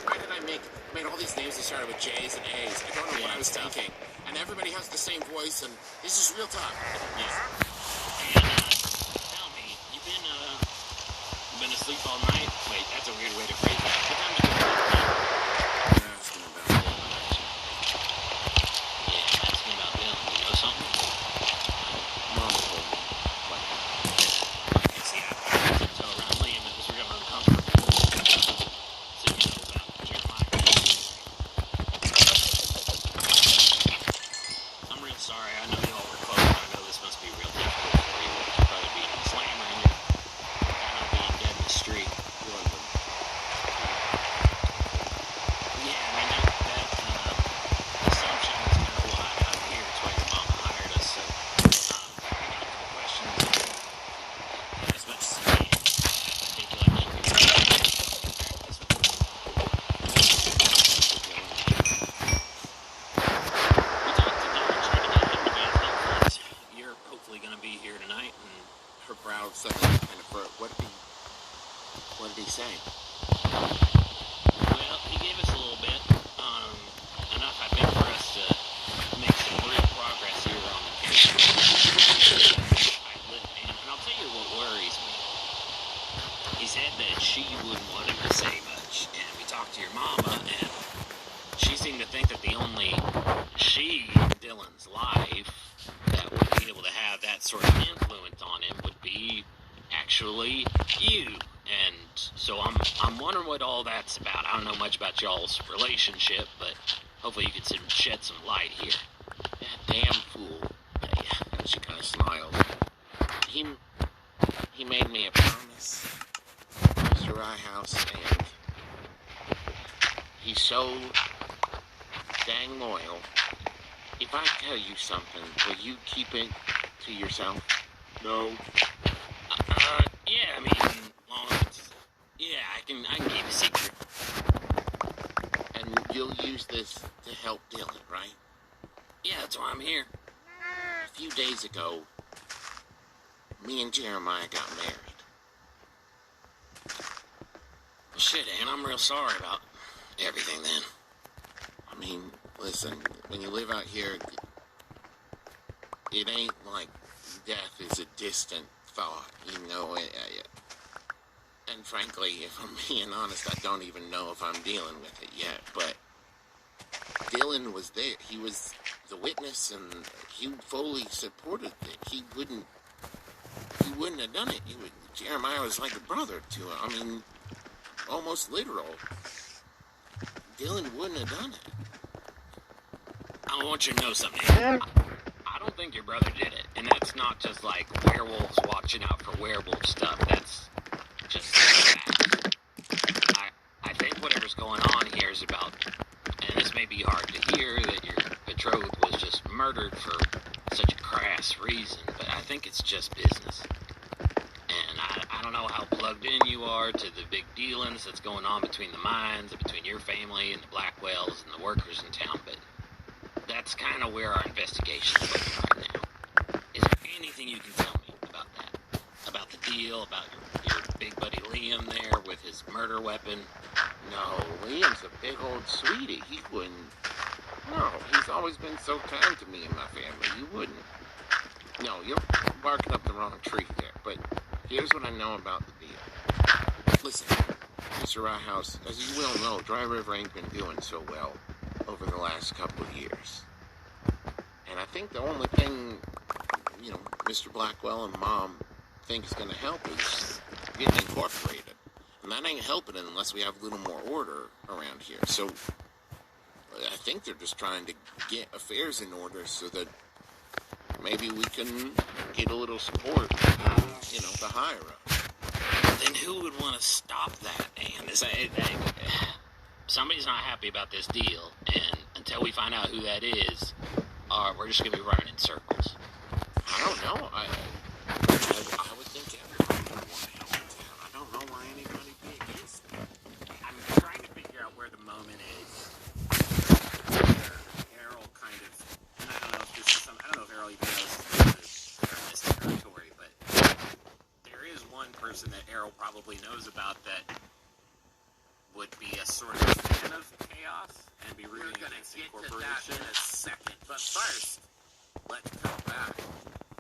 Why did I make all these names that started with J's and A's? I don't know what I was thinking. And everybody has the same voice, and this is real talk. Yes. And, tell me, you been asleep all night? Wait, that's a weird way to phrase that. What time did you go to bed? Asking about Dylan. Yeah, I'm asking about Dylan. You know something? Mom told me. What? Okay, see, I didn't tell around Liam it was real uncomfortable. So you know about Jeremiah. I'm real sorry. I know y'all were close. I know this must be real difficult for you. You're probably being a slammer and you're kind of being dead in the street. Yeah, I mean, that assumption is kind of why I'm here. It's why your mama hired us. So, I can answer the questions as much as I can. I think you'll actually be right. This one. We talked to Dawn, tried to get him to be as helpful as you're hopefully going to be here tonight, and Her brow suddenly kind of furrowed. What did he say? well, he gave us a little bit, enough I think for us to make some real progress here on the case. And I'll tell you what worries me. He said that she wouldn't want him to say much, and we talked to your mama, and she seemed to think that the only she in Dylan's life that would be able to have that sort of influence on him would be actually you. And so I'm wondering what all that's about. I don't know much about y'all's relationship, but hopefully you can shed some light here. That damn fool. And she kind of smiled. He made me a promise, Mr. Ryehouse, and he's so dang loyal. If I tell you something, will you keep it to yourself? No. Yeah, I mean, long as it's, yeah, I can keep a secret. And you'll use this to help Dylan, right? Yeah, that's why I'm here. A few days ago, me and Jeremiah got married. Well, shit, Ann, I'm real sorry about everything then. I mean, listen, when you live out here, it ain't like death is a distant thought, you know. And frankly, if I'm being honest, I don't even know if I'm dealing with it yet. But Dylan was there. He was the witness, and he fully supported it. He wouldn't have done it. Jeremiah was like a brother to him. I mean, almost literal. Dylan wouldn't have done it. I want you to know something. I don't think your brother did it. And that's not just like werewolves watching out for werewolf stuff. That's just fact. I think whatever's going on here is about, and this may be hard to hear, that your betrothed was just murdered for such a crass reason, but I think it's just business. And I don't know how plugged in you are to the big dealings that's going on between the mines and between your family and the Blackwells and the workers in town, but that's kind of where our investigation is looking right now. Is there anything you can tell me about that? About the deal, about your big buddy Liam there with his murder weapon? No, Liam's a big old sweetie. He wouldn't. No, he's always been so kind to me and my family. You wouldn't. No, you're barking up the wrong tree there. But here's what I know about the deal. Listen, Mr. Ryehouse, as you well know, Dry River ain't been doing so well over the last couple of years. And I think the only thing, Mr. Blackwell and Mom think is going to help is getting incorporated. And that ain't helping unless we have a little more order around here. So I think they're just trying to get affairs in order so that maybe we can get a little support, the higher up. Then who would want to stop that, Ann? Somebody's not happy about this deal, and until we find out who that is, we're just going to be running in circles. I don't know. I would think everybody would want to help us out. I don't know why anybody would be against it. I'm trying to figure out where the moment is where Errol kind of, and I don't know if Errol even knows person that Errol probably knows about that would be a sort of fan of chaos and be rooting against the corporation. In a second, but first, let's come back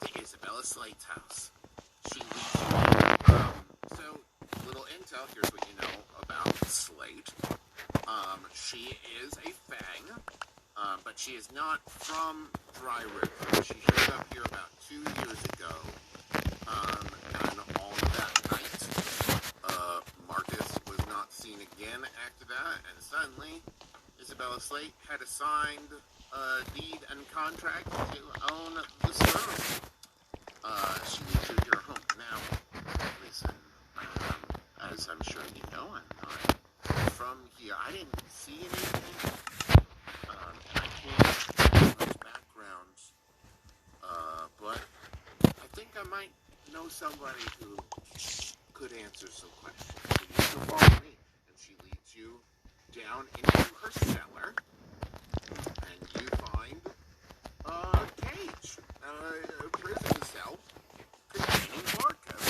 to Isabella Slate's house. She leads you. So, little intel, here's what you know about Slate. She is a Fang, but she is not from Dry River. She showed up here about 2 years ago, and all that night, Marcus was not seen again after that, and suddenly, Isabella Slate had a signed deed and contract to own the Sterling. She leads you to her home. Now, listen, as I'm sure you know, I'm not from here. I didn't see anything, and I can't know those backgrounds, but I think I might know somebody who could answer some questions. So you can follow me, and she leads you down into her cellar, and you find a cage, a prison cell containing Marcus.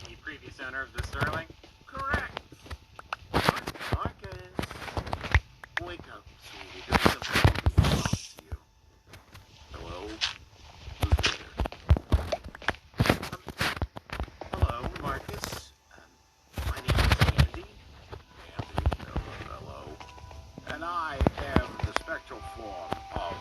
The previous owner of the Sterling? Correct. Marcus, wake up, sweetie. There's something to talk to you. Hello? Who's there? Hello, Marcus. My name is Andy. Hello. And I am the spectral form of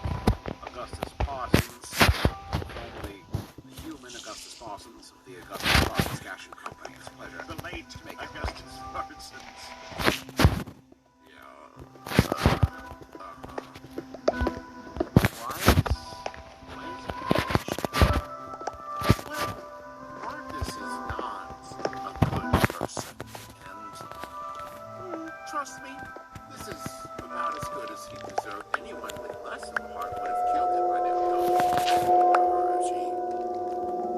Augustus Parsons, formerly the human Augustus Parsons of the Augustus Parsons Cash and Company. It's a pleasure. The late Augustus Parsons. Well, Marcus is not a good person, and trust me, this is about as good as he deserved. Anyone with less of a heart would have killed him by now.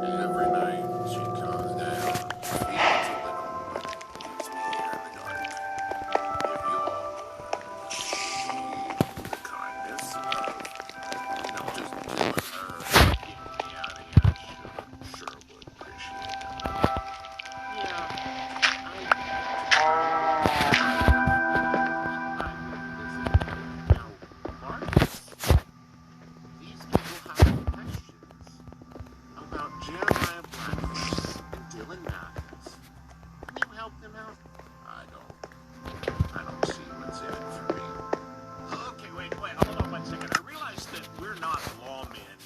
Every night she comes down, feeds a little, and leaves me here in the dark. If you all see the kindness of, just getting me out of here, sure would appreciate it. Now, Marcus, these people have questions about Jeremiah Blackfish and Dylan Mathis. Can you help them out? I don't see what's in it for me. Okay, wait, hold on 1 second. I realize that we're not lawmen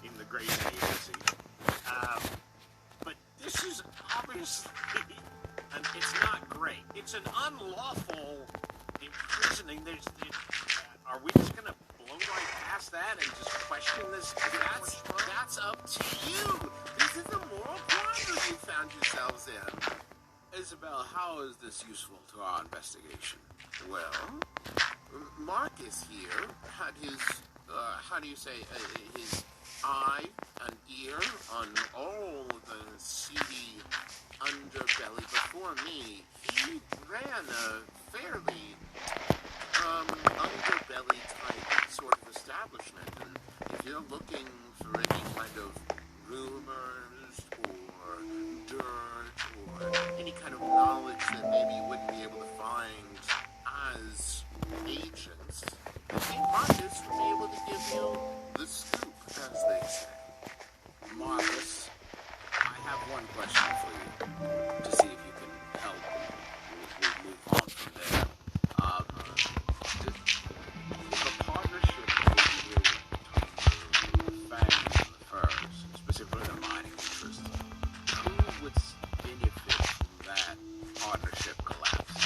in the Great Agency. But this is obviously, and it's not great. It's an unlawful imprisoning. Are we just going to blow right past that and just question this? That's up to you. This is a moral quandary you found yourselves in. Isabel, how is this useful to our investigation? Well, Marcus here had his, his eye and ear on all the seedy underbelly before me. He ran a fairly, underbelly type sort of establishment. And if you're looking for any kind of rumors or dirt or any kind of knowledge that maybe you wouldn't be able to find as agents, I think Marcus would be able to give you the scoop, as they say. Marcus, I have one question for you to see if you can help. We'll move on from there. The partnership between you and Fangs and the Furs, specifically the mining interest, who would benefit from that partnership collapse?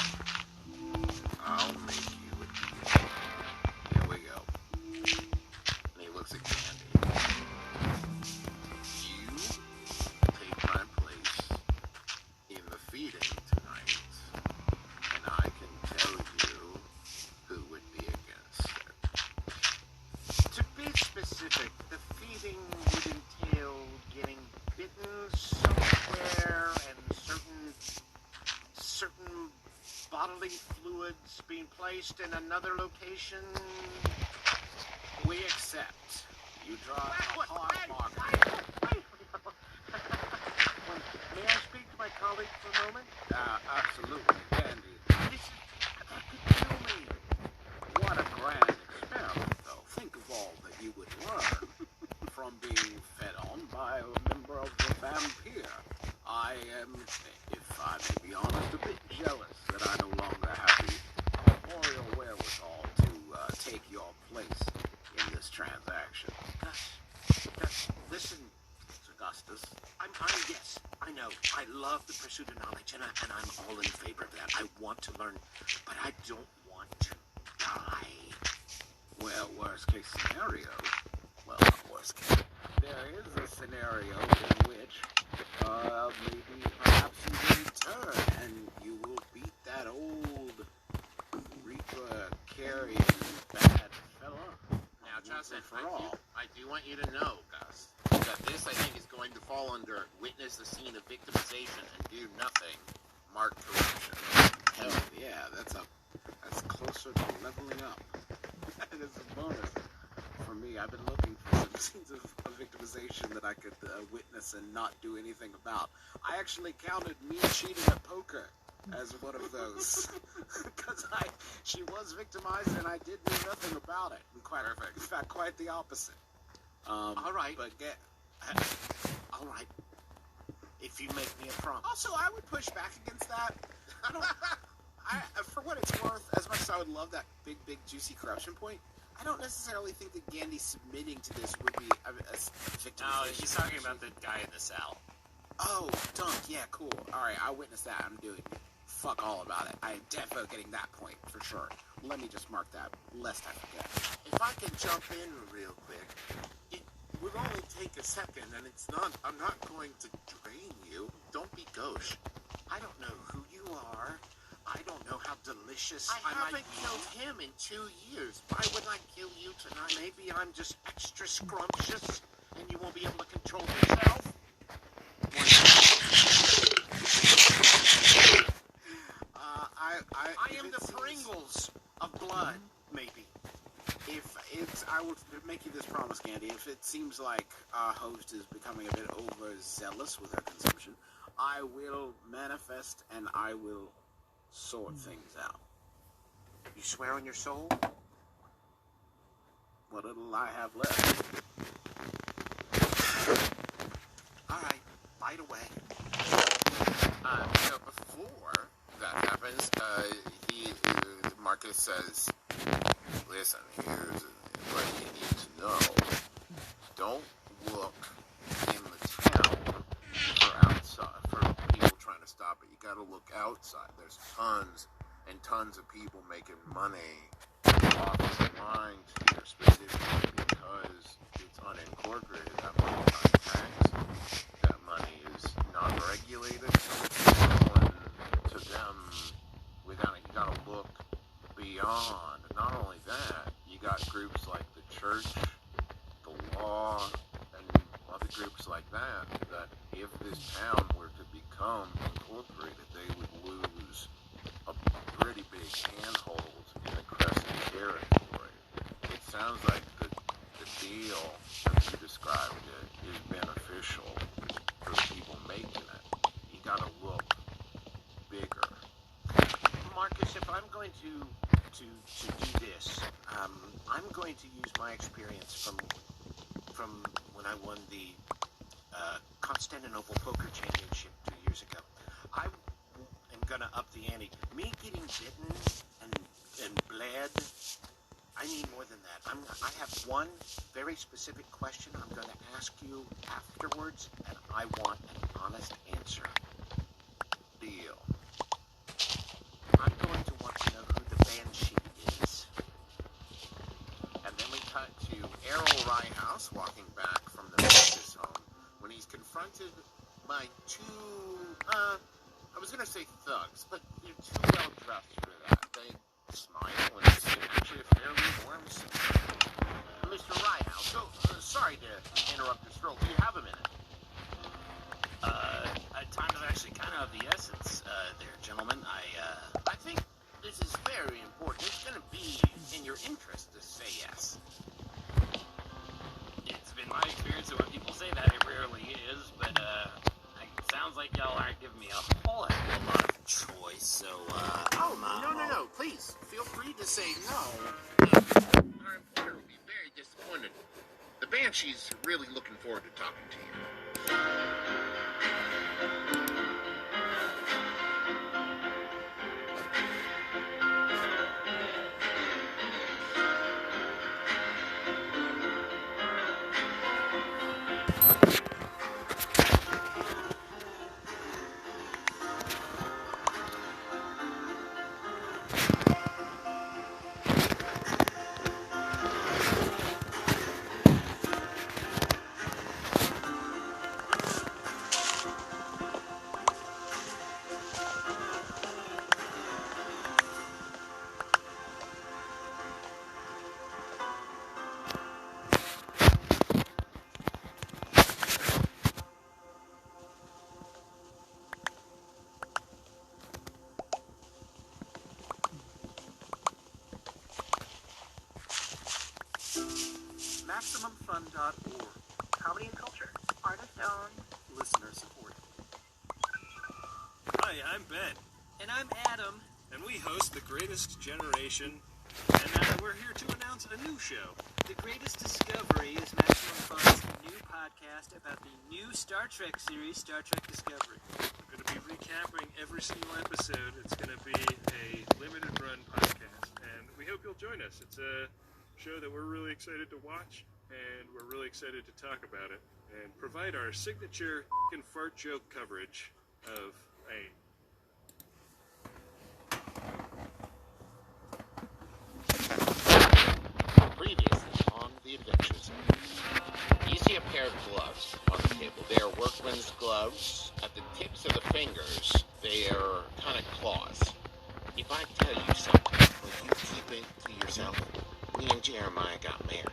I'll make you a deal. Here we go. And he looks at Candy. You take my place in the feeding tonight, and I can tell you who would be against it. To be specific, the feeding would entail getting bitten somewhere and certain bodily fluids being placed in another location. We accept. You draw a hard mark. May I speak to my colleague for a moment? Absolutely, Candy. That could kill me. What a grand experiment, though. Think of all that you would learn from being fed on by a member of the vampire. I am, if I may be honest, a bit jealous that I no longer have the corporeal wherewithal to take your place in this transaction. Gus, listen, Augustus. yes, I know. I love the pursuit of knowledge, and I'm all in favor of that. I want to learn, but I don't want to die. Well, worst case scenario. Well, not worst case. There is a scenario in which, maybe perhaps you will return and you will beat that old Reaper carrying bad fella. Now, Justin, for all. I do want you to know, Gus, that this, I think, is going to fall under witness the scene of victimization and do nothing, mark corruption. Hell yeah, that's closer to leveling up. That is a bonus for me. I've been looking for some scenes of victimization that I could witness and not do anything about. I actually counted me cheating at poker as one of those. Because she was victimized and I did do nothing about it. In fact, quite the opposite. All right. But All right. If you make me a promise. Also, I would push back against that. For what it's worth, as much as I would love that big, juicy corruption point, I don't necessarily think that Gandhi submitting to this would be a victimization. No, he's talking about the guy in the cell. Oh, dunk, yeah, cool. Alright, I witnessed that. I'm doing it. Fuck all about it. I am definitely getting that point, for sure. Let me just mark that, lest I forget. If I can jump in real quick, it would only take a second, and I'm not going to drain you. Don't be gauche. I don't know who you are. I don't know how delicious I haven't killed him in 2 years. Why would I kill you tonight? Maybe I'm just extra scrumptious, and you won't be able to control yourself. I am the Pringles of blood, maybe. I would make you this promise, Gandhi. If it seems like our host is becoming a bit overzealous with her consumption, I will manifest and I will sort things out. You swear on your soul? What little I have left. All right, fight away. Before that happens, Marcus says, listen, here's what you need to know. Don't look in the town for people trying to stop it. You gotta look outside. There's tons and tons of people making money off the lines here, specifically because it's unincorporated. That money is not taxed. That money is non-regulated, so it's going to them without it. You gotta look beyond. Not only that, you got groups like the church, the law, and other groups like that if this town were to become incorporated, they would lose a pretty big handhold in the Crescent territory. It sounds like the deal, as you described it, is beneficial for the people making it. You gotta look bigger. Marcus, if I'm going to do this, I'm going to use my experience from when I won the Constantinople Poker Championship 2 years ago. I am going to up the ante. Me getting bitten and bled, I need more than that. I have one very specific question I'm going to ask you afterwards, and I want an honest answer. Deal. I'm going to want to know who the Banshee is. And then we cut to Errol Ryehouse walking back from the Memphis home when he's confronted by two, I was going to say thugs, but you're too well dressed for that. They smile and it's actually a fairly warm scene. Mr. Ryehouse, sorry to interrupt your stroll. Do you have a minute? Time is actually kind of the essence, there, gentlemen. I think this is very important. It's going to be in your interest to say yes. It's been my experience that when people say that, it rarely is, but it sounds like y'all aren't giving me a so, No. Please, feel free to say no. Our employer will be very disappointed. The Banshee's really looking forward to talking to you. MaximumFun.org. Comedy and culture. Artist owned. Listener supported. Hi, I'm Ben. And I'm Adam. And we host The Greatest Generation. And we're here to announce a new show. The Greatest Discovery is Maximum Fun's new podcast about the new Star Trek series, Star Trek Discovery. We're going to be recapping every single episode. It's going to be a limited run podcast. And we hope you'll join us. It's a show that we're really excited to watch. And we're really excited to talk about it. And provide our signature fart joke coverage of AIM. Previously on The Adventures. You see a pair of gloves on the table. They are workman's gloves. At the tips of the fingers, they are kind of claws. If I tell you something, will you keep it to yourself? Me and Jeremiah got married.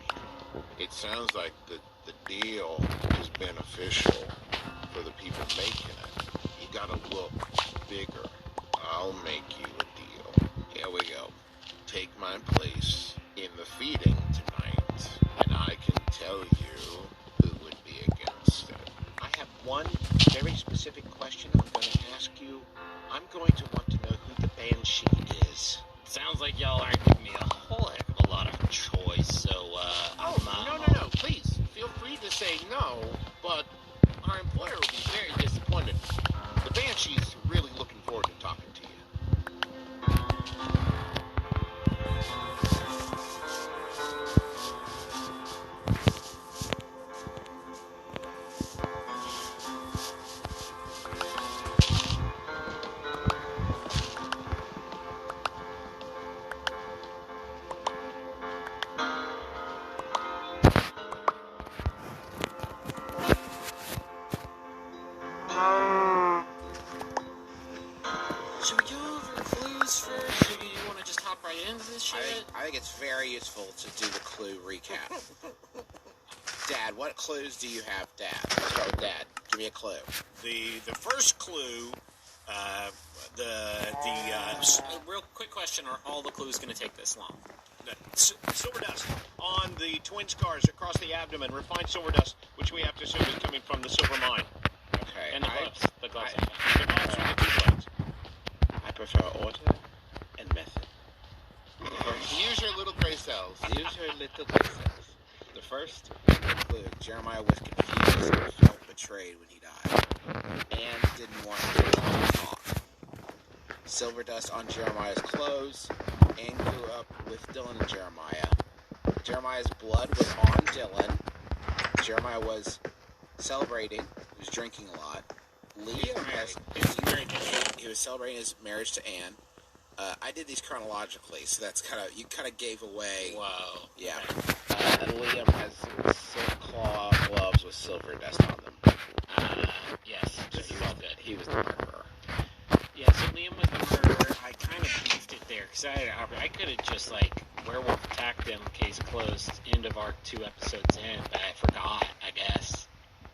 It sounds like the deal is beneficial for the people making it. You gotta look bigger. I'll make you a deal. Here we go. Take my place in the feeding tonight, and I can tell you who would be against it. I have one very specific question I'm going to ask you. I'm going to want to know who the Banshee is. Sounds like y'all aren't giving me a whole heck of a lot of choice, so, No. Please, feel free to say no, but our employer will be very disappointed. The Banshee's really looking forward to talking to you. Should we go over clues first, or do you want to just hop right into this shit? I think it's very useful to do the clue recap. Dad, what clues do you have, Dad? Let's start with Dad. Give me a clue. The first clue, real quick question, are all the clues going to take this long? silver dust on the twin scars across the abdomen, refined silver dust, which we have to assume is coming from the silver mine. Okay. And the gloves. The gloves with the 2 blades. I prefer order and method. Use your little gray cells. Use your little gray cells. The first clue, Jeremiah was confused and felt betrayed when he died, and didn't want to talk. Silver dust on Jeremiah's clothes, and grew up with Dylan and Jeremiah. Jeremiah's blood was on Dylan. Jeremiah was celebrating. He was drinking a lot. He was celebrating his marriage to Anne. I did these chronologically, so that's you kind of gave away. Wow. Yeah. And Liam has silk claw gloves with silver dust on them. Yes, this is all good. He was the murderer. Yeah, so Liam was the murderer. I kind of beefed it there, because I could have just, werewolf attacked him, case closed, end of arc 2 episodes in, but I forgot, I guess.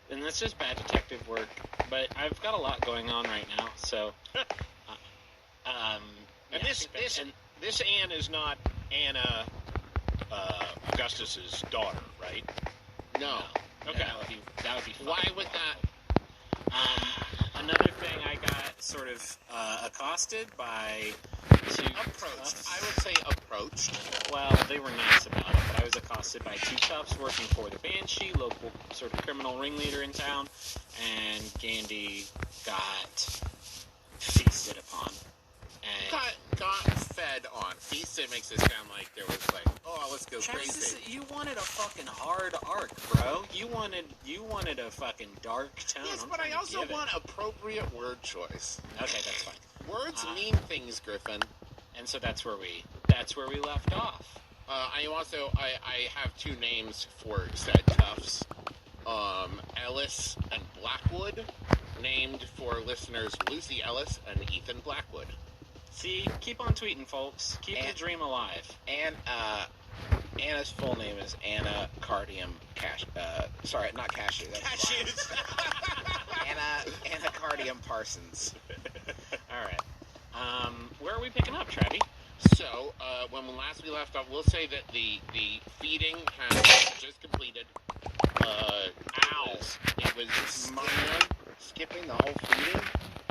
And that's just bad detective work, but I've got a lot going on right now, so... And this Anne is not Anna Augustus's daughter, right? No. Okay. That would be fun. Why would that? Another thing, I got sort of accosted by two Approached. I would say approached. Well, they were nice about it, but I was accosted by two toughs working for the Banshee, local sort of criminal ringleader in town, and Gandhi got feasted upon. And Got fed on. Feasted makes it sound like there was like, oh, let's go crazy. You wanted a fucking hard arc, bro. You wanted a fucking dark tone. Yes, but I also want appropriate word choice. Okay, that's fine. Words mean things, Griffin. And so that's where we left off. I have two names for said toughs. Ellis and Blackwood, named for listeners Lucy Ellis and Ethan Blackwood. See, keep on tweeting, folks. Keep the dream alive. And Anna's full name is Anna Cardium Cash. Sorry, not Cashew. That's Cashews. Anna Cardium Parsons. All right. Where are we picking up, Travie? So, when last we left off, we'll say that the feeding has just completed. It was skipping the whole feeding.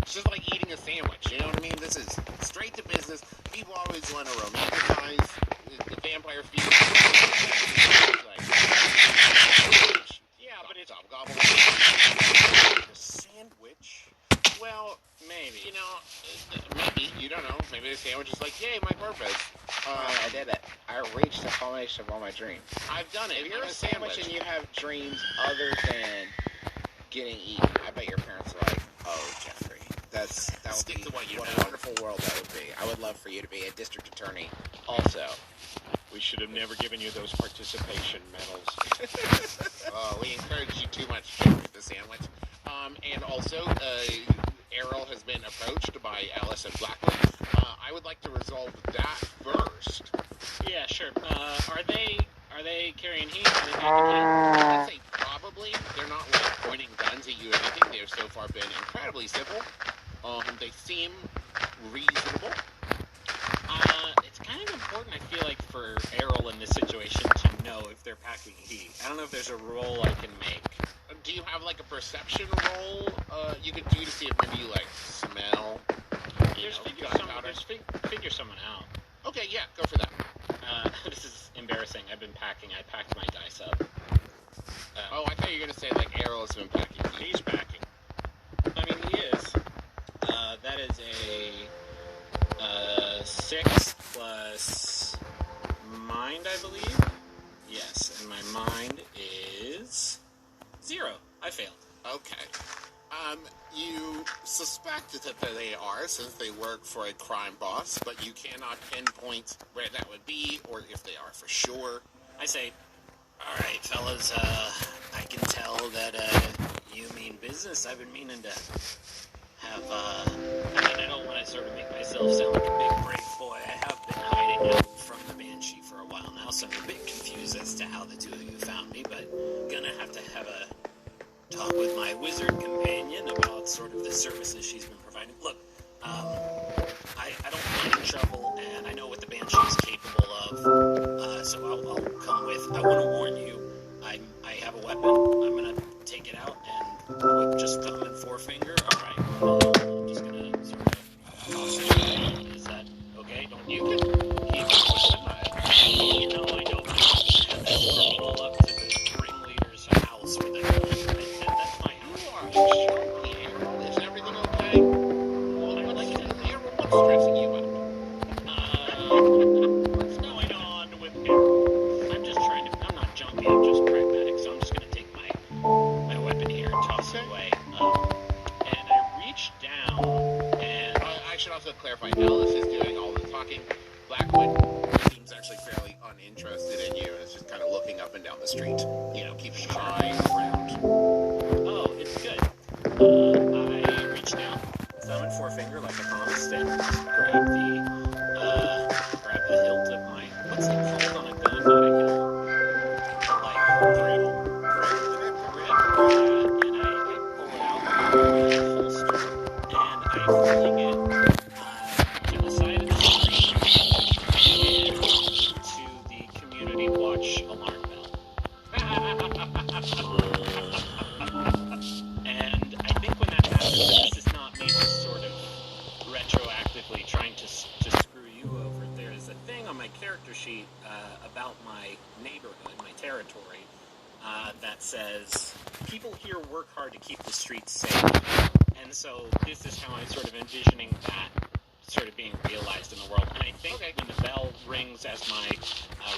It's just like eating a sandwich, you know what I mean? This is straight to business. People always want to romanticize the vampire feeding. Yeah, but it's gobble. The sandwich? Well, maybe. You know, maybe. You don't know. Maybe the sandwich is like, yay, my purpose. I did it. I reached the culmination of all my dreams. I've done it. If you're a sandwich and you have dreams other than getting eaten, I bet your parents are like, oh, Jeffrey, that would be what a wonderful world that would be. I would love for you to be a district attorney also. We should have never given you those participation medals. We encouraged you too much, Jeffrey, the sandwich. And also, Errol has been approached by Alice and Blackwood. I would like to resolve that first. Yeah, sure. Are they carrying heat? Are they packing I'd say probably. They're not like pointing guns at you or anything. They've so far been incredibly civil. They seem reasonable. It's kind of important, I feel like, for Errol in this situation to know if they're packing heat. I don't know if there's a roll I can make. Do you have like a perception roll you could do to see if maybe you like smell? Figure someone out. Okay, yeah, go for that. This is embarrassing. I've been packing. I packed my dice up. I thought you were gonna say like Errol has been packing. He's packing. I mean, he is. That is a 6 plus mind, I believe. Yes, and my mind is 0. I failed. Okay. You suspect that they are, since they work for a crime boss, but you cannot pinpoint where that would be, or if they are for sure. I say, all right, fellas, I can tell that you mean business. I've been meaning to have, I don't want to sort of make myself sound like a big brave boy. I have been hiding out from the Banshee for a while now, so I'm a bit confused as to how the two of you found me, but gonna have a talk with my wizard companion about sort of the services she's been providing. Look, I don't mind trouble, and I know what the Banshee is capable of, so I'll come with. I want to warn you, I have a weapon. I'm going to take it out, and with just thumb and forefinger, alright, I'm just going to sort of toss it. Is that okay? Don't you can keep the weapon. You know I don't have to roll up to the ringleader's house with it. That's my house. Is everything okay? What's stressing you out? What's going on with him? I'm not jumpy, I'm just pragmatic, so I'm just going to take my weapon here and toss it away. And I reach down, and I should also clarify, Alice is doing all the talking. Blackwood seems actually fairly uninterested in you, and is just kind of looking up and down the street, keeping an eye around. Oh, it's good. I reach down, thumb and forefinger like I promised, and grab the hilt of my, what's it called on a gun? Not a hilt. Like, grip, and I pull it out of my holster, and I fling it to the side of the street and to the community watch alarm bell. And I think when that happens, this is character sheet about my neighborhood, my territory, that says, people here work hard to keep the streets safe. And so this is how I'm sort of envisioning that sort of being realized in the world. And I think when the bell rings as my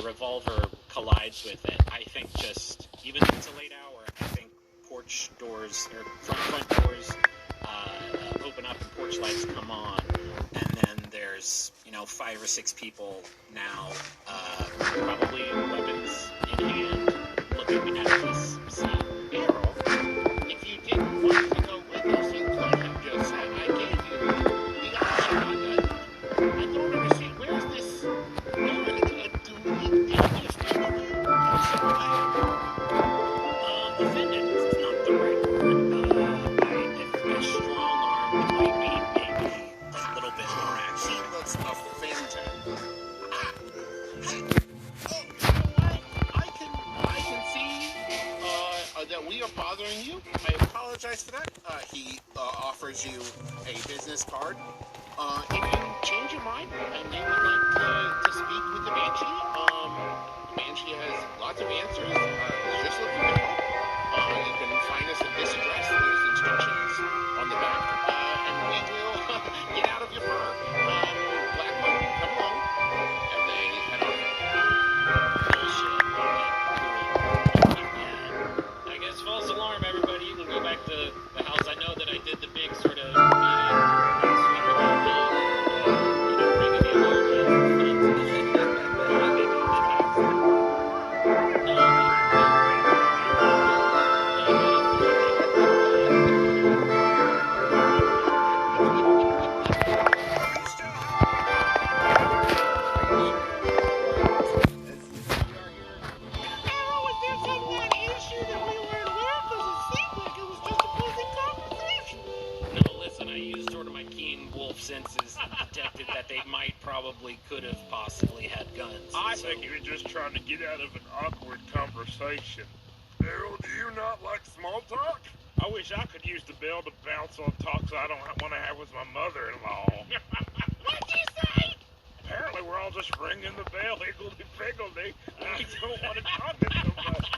revolver collides with it, I think just, even if it's a late hour, I think porch doors, or front doors open up and porch lights come on. And then there's, 5 or 6 people now, probably weapons in hand, looking at this scene. Errol, if you didn't want to go with us, you could have just said, I gave you the option. I don't understand. Where's this? Do we understand you? I'm sorry. Offended is not the right word. A strong arm might be maybe a little bit more She accurate. looks offended. I can see that we are bothering you. I apologize for that. He offers you a business card. If you change your mind and you would like to speak with the Banshee, the Banshee has lots of answers. He's just looking to help. You can find us at this address. There's instructions on the back, and we will get out of your fur. Blackwood, come along. And they head off. Bullshit. I guess false alarm, everybody. You can go back to the house. I know that I did the big sort of meeting last week about the, ringing the alarm bell for fun. Maybe we should have. No, listen, I used sort of my keen wolf senses and detected that they could have possibly had guns. I think he was just trying to get out of an awkward conversation. Errol, do you not like small talk? I wish I could use the bell to bounce on talks I don't want to have with my mother-in-law. What'd you say? Apparently we're all just ringing the bell, higgledy-piggledy. We don't want to talk to somebody.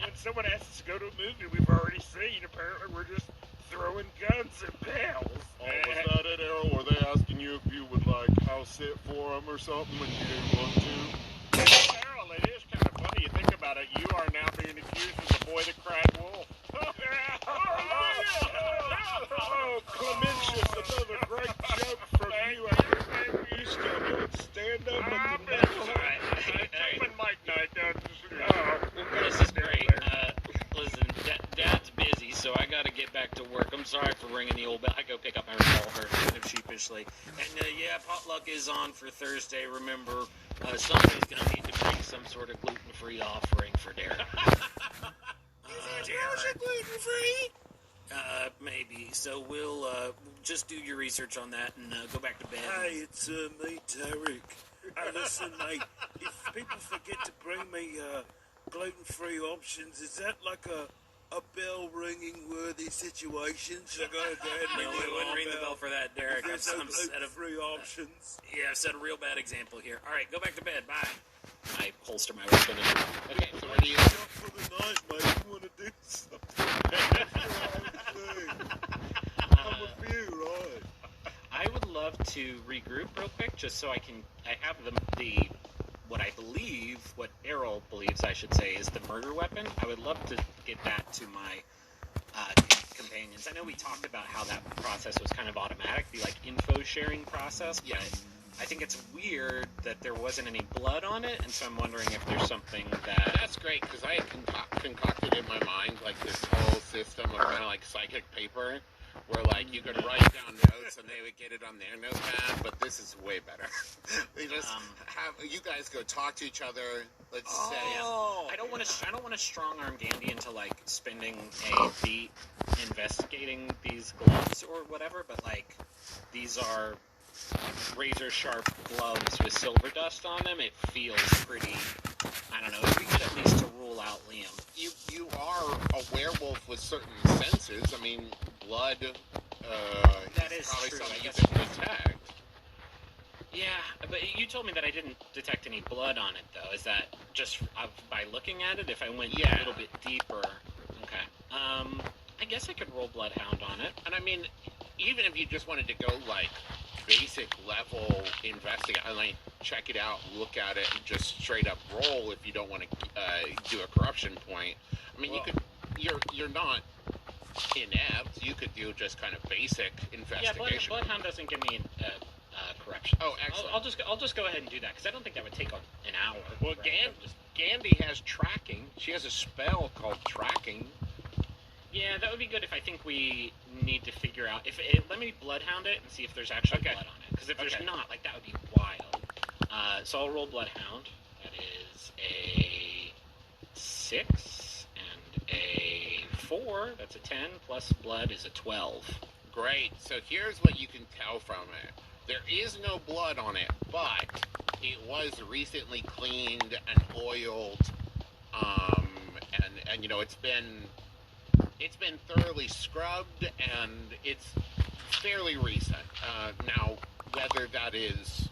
When someone asks us to go to a movie we've already seen, apparently we're just throwing guns and bells. Oh, was that it, Errol? Were they asking you if you would, house sit for them or something when you didn't want to? Errol, it is kind of funny you think about it. You are now being accused of the boy that cried wolf. Oh, Clementius, another great joke from you. You still doing stand-up at the open mic night. This is great. Listen, Dad's busy, so I gotta get back to work. I'm sorry for ringing the old bell. I go pick up my revolver, kind of sheepishly. And yeah, potluck is on for Thursday. Remember, somebody's gonna need to bring some sort of gluten-free offering for Derek. Is it gluten-free? Maybe. So we'll just do your research on that and go back to bed. Hey, it's me, Derek. Listen, mate, if people forget to bring me gluten-free options, is that like a bell-ringing worthy situation? Should I go ahead and No, we wouldn't ring the bell for that, Derek. There's no gluten-free options. Yeah, I've set a real bad example here. All right, go back to bed. Bye. I holster my weapon. Okay, so what do you do? For the night, mate, you want to do something? I'm with you, right? I would love to regroup real quick, just so I have the what Errol believes I should say is the murder weapon. I would love to get that to my companions. I know we talked about how that process was kind of automatic, the info sharing process, but I think it's weird that there wasn't any blood on it, and so I'm wondering if there's something that... That's great, because I had concocted in my mind, this whole system of kind of psychic paper, where, you could write down notes and they would get it on their notepad, but this is way better. They just have... You guys go talk to each other, let's say... I don't want to strong-arm Gandhi into, spending a beat investigating these gloves or whatever, but, these are... razor-sharp gloves with silver dust on them. It feels pretty... I don't know. It'd be good at least to rule out Liam. You are a werewolf with certain senses. I mean, blood that is probably true. something I you guess can detect. Yeah, but you told me that I didn't detect any blood on it, though. Is that just by looking at it? If I went a little bit deeper, okay. I guess I could roll Bloodhound on it. And I mean, even if you just wanted to go like basic level investigate, like check it out, look at it, and just straight up roll if you don't want to do a corruption point. I mean, you could. You're not inept. You could do just kind of basic investigation. Yeah, Bloodhound doesn't give me corruption. Oh, excellent. I'll just go ahead and do that because I don't think that would take an hour. Well, right? Gandhi has tracking. She has a spell called tracking. Yeah, that would be good if I think we need to figure out let me Bloodhound it and see if there's actually blood on it. Because if there's not, like that would be wild. So I'll roll Bloodhound. That is a 6 and a 4. That's a 10 plus blood is a 12. Great. So here's what you can tell from it. There is no blood on it, but it was recently cleaned and oiled, and you know it's been thoroughly scrubbed, and it's fairly recent. Now, whether that is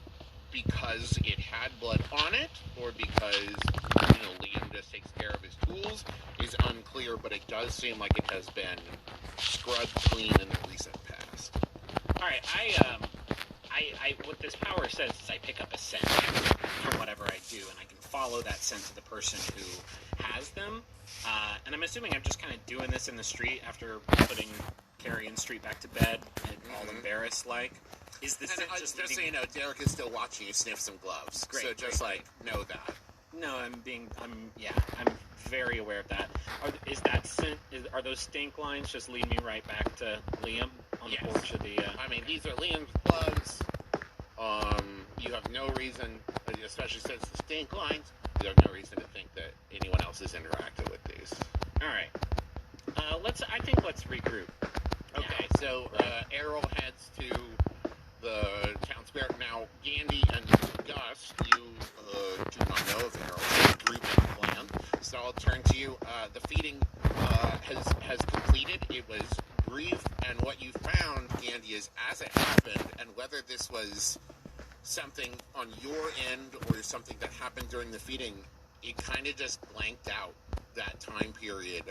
because it had blood on it or because Liam just takes care of his tools is unclear, but it does seem like it has been scrubbed clean in the recent past. All right, I what this power says is I pick up a scent from whatever I do, and I can follow that scent to the person who has them. And I'm assuming I'm just kind of doing this in the street after putting Carrie and Street back to bed, and all embarrassed like. Is this just so you know, Derek is still watching you sniff some gloves. Great, so just know that. No, I'm very aware of that. Are those stink lines just lead me right back to Liam on the porch of the? I mean, these are Liam's gloves. You have no reason, especially since the stink lines, you have no reason to think that anyone else has interacted with these. All right. Let's regroup. Okay, so Errol heads to the town square. Now, Gandhi and Gus, you do not know of Errol's grouping plan, so I'll turn to you. The feeding has completed. It was brief, and what you found, Gandhi, is as it happened, and whether this was something on your end or something that happened during the feeding, it kind of just blanked out that time period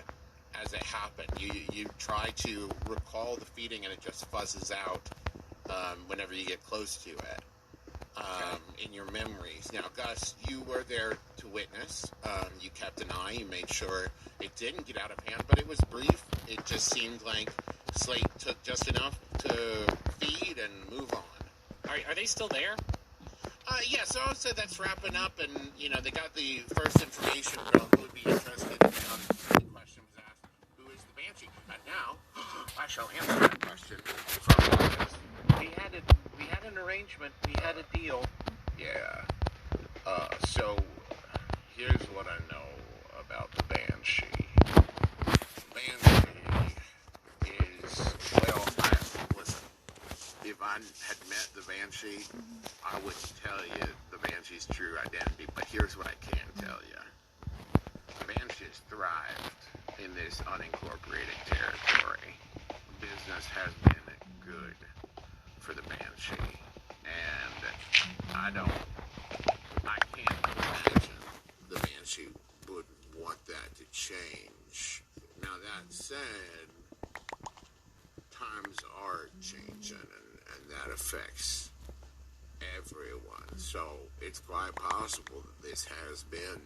as it happened. You try to recall the feeding, and it just fuzzes out whenever you get close to it in your memories. Now, Gus, you were there to witness. You kept an eye. You made sure it didn't get out of hand, but it was brief. It just seemed like Slate took just enough to feed and move on. Are they still there? Yeah, so that's wrapping up, and, they got the first information from who would be interested. The question was asked, who is the Banshee? And now, I shall answer that question from Marcus. We had an arrangement. We had a deal. Yeah. So, here's what I know about the Banshee. Banshee is, listen, if I had met the Banshee, I wouldn't tell you the Banshee's true identity, but here's what I can tell you. The Banshee has thrived in this unincorporated territory. Business has been good for the Banshee, and I can't imagine the Banshee would want that to change. Now, that said, times are changing, and that affects everyone. So it's quite possible that this has been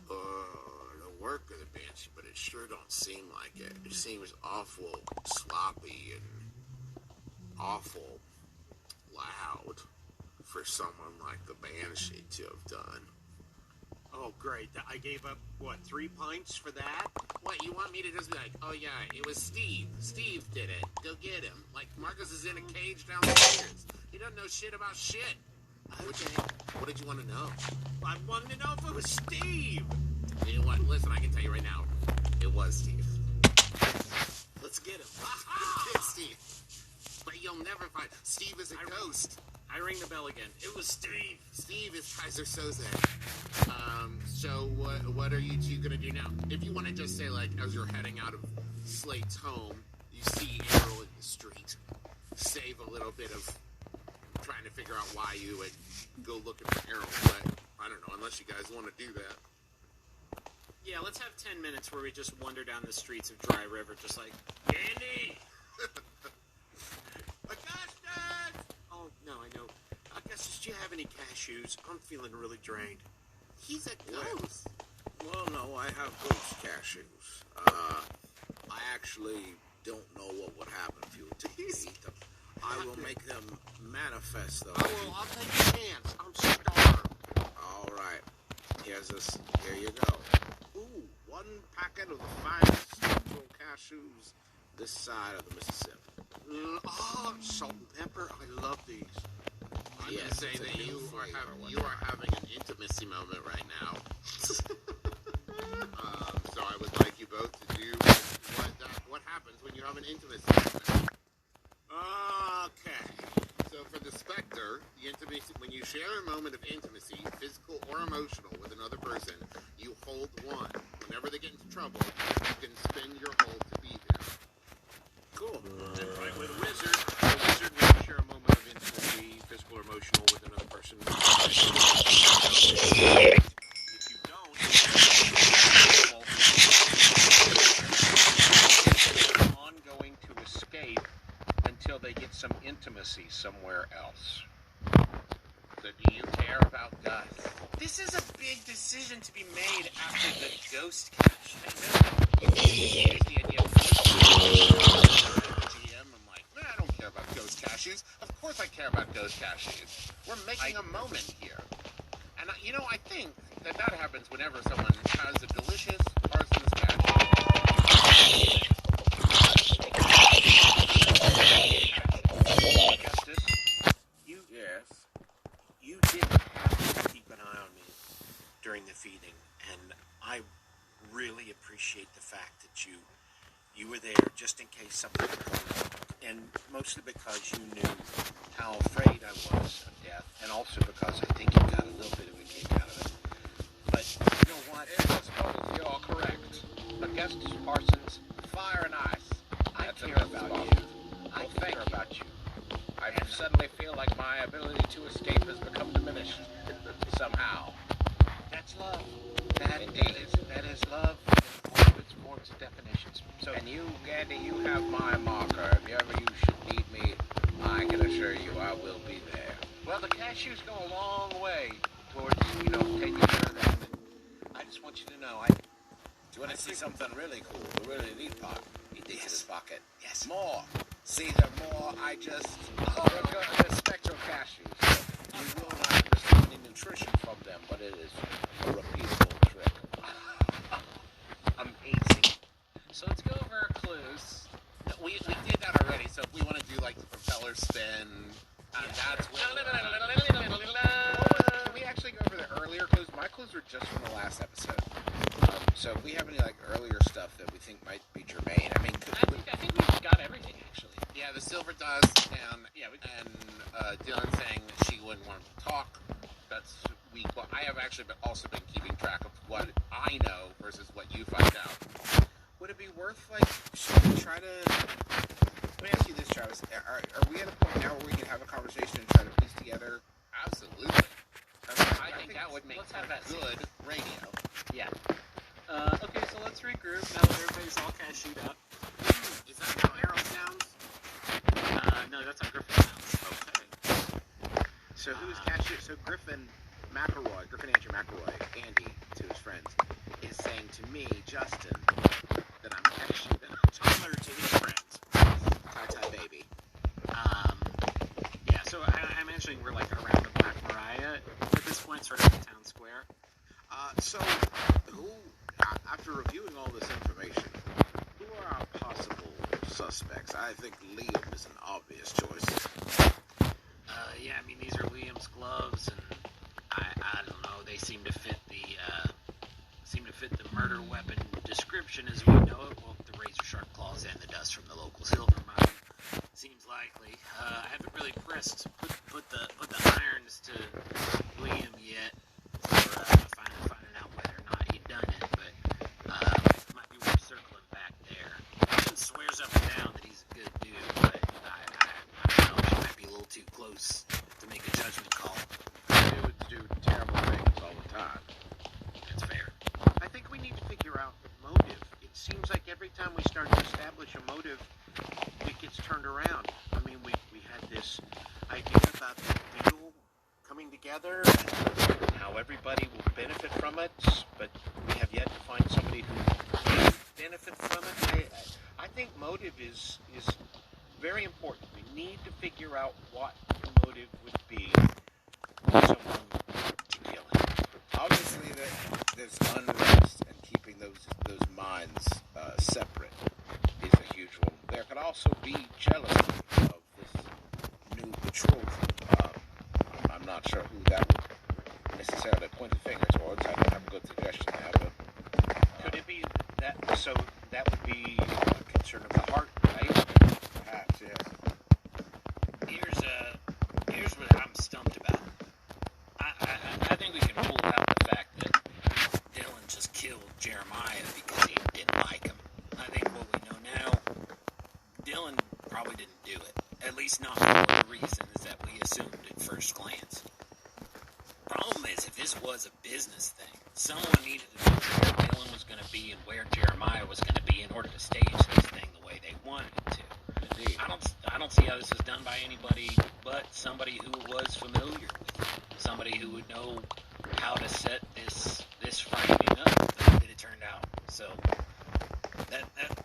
the work of the Banshee, but it sure don't seem like it. It seems awful sloppy and awful loud for someone like the Banshee to have done. Oh, great. I gave up, 3 pints for that? What, you want me to just be like, oh yeah, it was Steve. Steve did it. Go get him. Like, Marcus is in a cage downstairs. He doesn't know shit about shit. What did you want to know? I wanted to know if it was Steve. You know what? Listen, I can tell you right now, it was Steve. Let's get him. It's Steve. But you'll never find... Steve is a ghost. I ring the bell again. It was Steve. Steve is Kaiser Soze. So what are you two gonna do now? If you want to just say, like, as you're heading out of Slate's home, you see Errol in the street. Save a little bit of trying to figure out why you would go looking for Errol, but I don't know, unless you guys want to do that. Yeah, let's have 10 minutes where we just wander down the streets of Dry River, just like, Andy! Augustus! Oh, no, I know. Augustus, do you have any cashews? I'm feeling really drained. He's a ghost. Well, no, I have ghost cashews. I actually don't know what would happen if you were to eat them. I will make them manifest, though. Oh, well, I'll take a chance. I'm starved. All right. Here you go. Ooh, one packet of the finest central cashews this side of the Mississippi. Salt and pepper. I love these. I'm Yes, going to say it's a that new you are having an intimacy moment right now. So I would like you both to do what happens when you have an intimacy moment. Okay. So for the Spectre, the intimacy, when you share a moment of intimacy, physical or emotional, with another person, you hold one. Whenever they get into trouble, you can spin your hold to be there. Cool. And right with a wizard, when you share a moment of intimacy, physical or emotional, with another person, if you don't, they're ongoing to escape until they get some intimacy somewhere else. So do you care about Gus? This is a big decision to be made after the ghost cache. Here's the idea of GM. I'm like, I don't care about ghost cashews. Of course I care about ghost cashews. We're making a moment here. And, I think that happens whenever someone has a delicious Parsons cashew. Augustus, Yes. you didn't have to keep an eye on me during the feeding, and I really appreciate the fact that you were there just in case something would come up, and mostly because you knew how afraid I was of death, and also because I think you got a little bit of a kick out of it. But you know what? I suppose you're correct. Augustus Parsons, fire and ice. I That's care enough about about you. I I care care about you. I suddenly feel like my ability to escape has become diminished somehow. That's love. That That is love in all of its forms and definitions. So, And you, Andy, you have my marker. If ever you should need me, I can assure you I will be there. well, the cashews go a long way towards, taking care of that. And I just want you to know, Do you want to see something really cool? A really neat part? He digs in his pocket. Yes. More. See, the more I just... the spectral cashews. You will not receive any nutrition from them, but it is a repeatable trick. amazing. So let's go over our clues. We did that already, so if we want to do like the propeller spin, that's what... Can we actually go over the earlier clues? My clues were just from the last episode. So if we have any earlier stuff that we think might be germane, I mean, I think we've got everything, actually. Yeah, the silver dust, and Dylan saying that she wouldn't want to talk. That's weak. Well, I have actually also been keeping track of what I know versus what you find out. Would it be worth, should we try to... Let me ask you this, Travis. Are we at a point now where we can have a conversation and try to piece together... Absolutely. I think that would make good radio. Yeah. Okay, so let's regroup now that everybody's all cashewed up. Is that how Arrow sounds? No, that's how Griffin sounds. Okay. So who's cashew? So Griffin Andrew McElroy, Andy, to his friends, is saying to me, Justin, that I'm cashewed. Tyler to his friends. Ty baby. Yeah, so I'm imagining we're around the Black Mariah at this point, sort of in town square. So, after reviewing all this information, who are our possible suspects? I think Liam is an obvious choice. Yeah, I mean, these are Liam's gloves, and I don't know, they seem to fit the murder weapon description as we know it. Well, the razor sharp claws and the dust from the local silver mine seems likely. I haven't really put the irons to Liam yet for finding out whether or not he'd done it, but it might be worth circling back there. He swears up and down that he's a good dude, but I don't know, she might be a little too close to make together and how everybody will benefit from it, but we have yet to find somebody who will benefit from it. I think motive is very important. We need to figure out what the motive would be for someone to kill him. Obviously, there's unrest, and keeping those minds separate is a huge one. There could also be jealousy of this new betrothal. I'm not sure who that would necessarily point the finger towards. I don't have a good suggestion there, but could it be that? So that would be a concern of the heart, right? Perhaps, yes. Here's what I'm stumped about. I think we can rule out the fact that Dylan just killed Jeremiah because he didn't like him. I think what we know now, Dylan probably didn't do it. At least not for the reasons that we assumed at first glance. Problem is, if this was a business thing, someone needed to know where Dylan was going to be and where Jeremiah was going to be in order to stage this thing the way they wanted it to. Indeed. I don't see how this was done by anybody but somebody who was familiar with it. Somebody who would know how to set this framing up the way that it turned out. So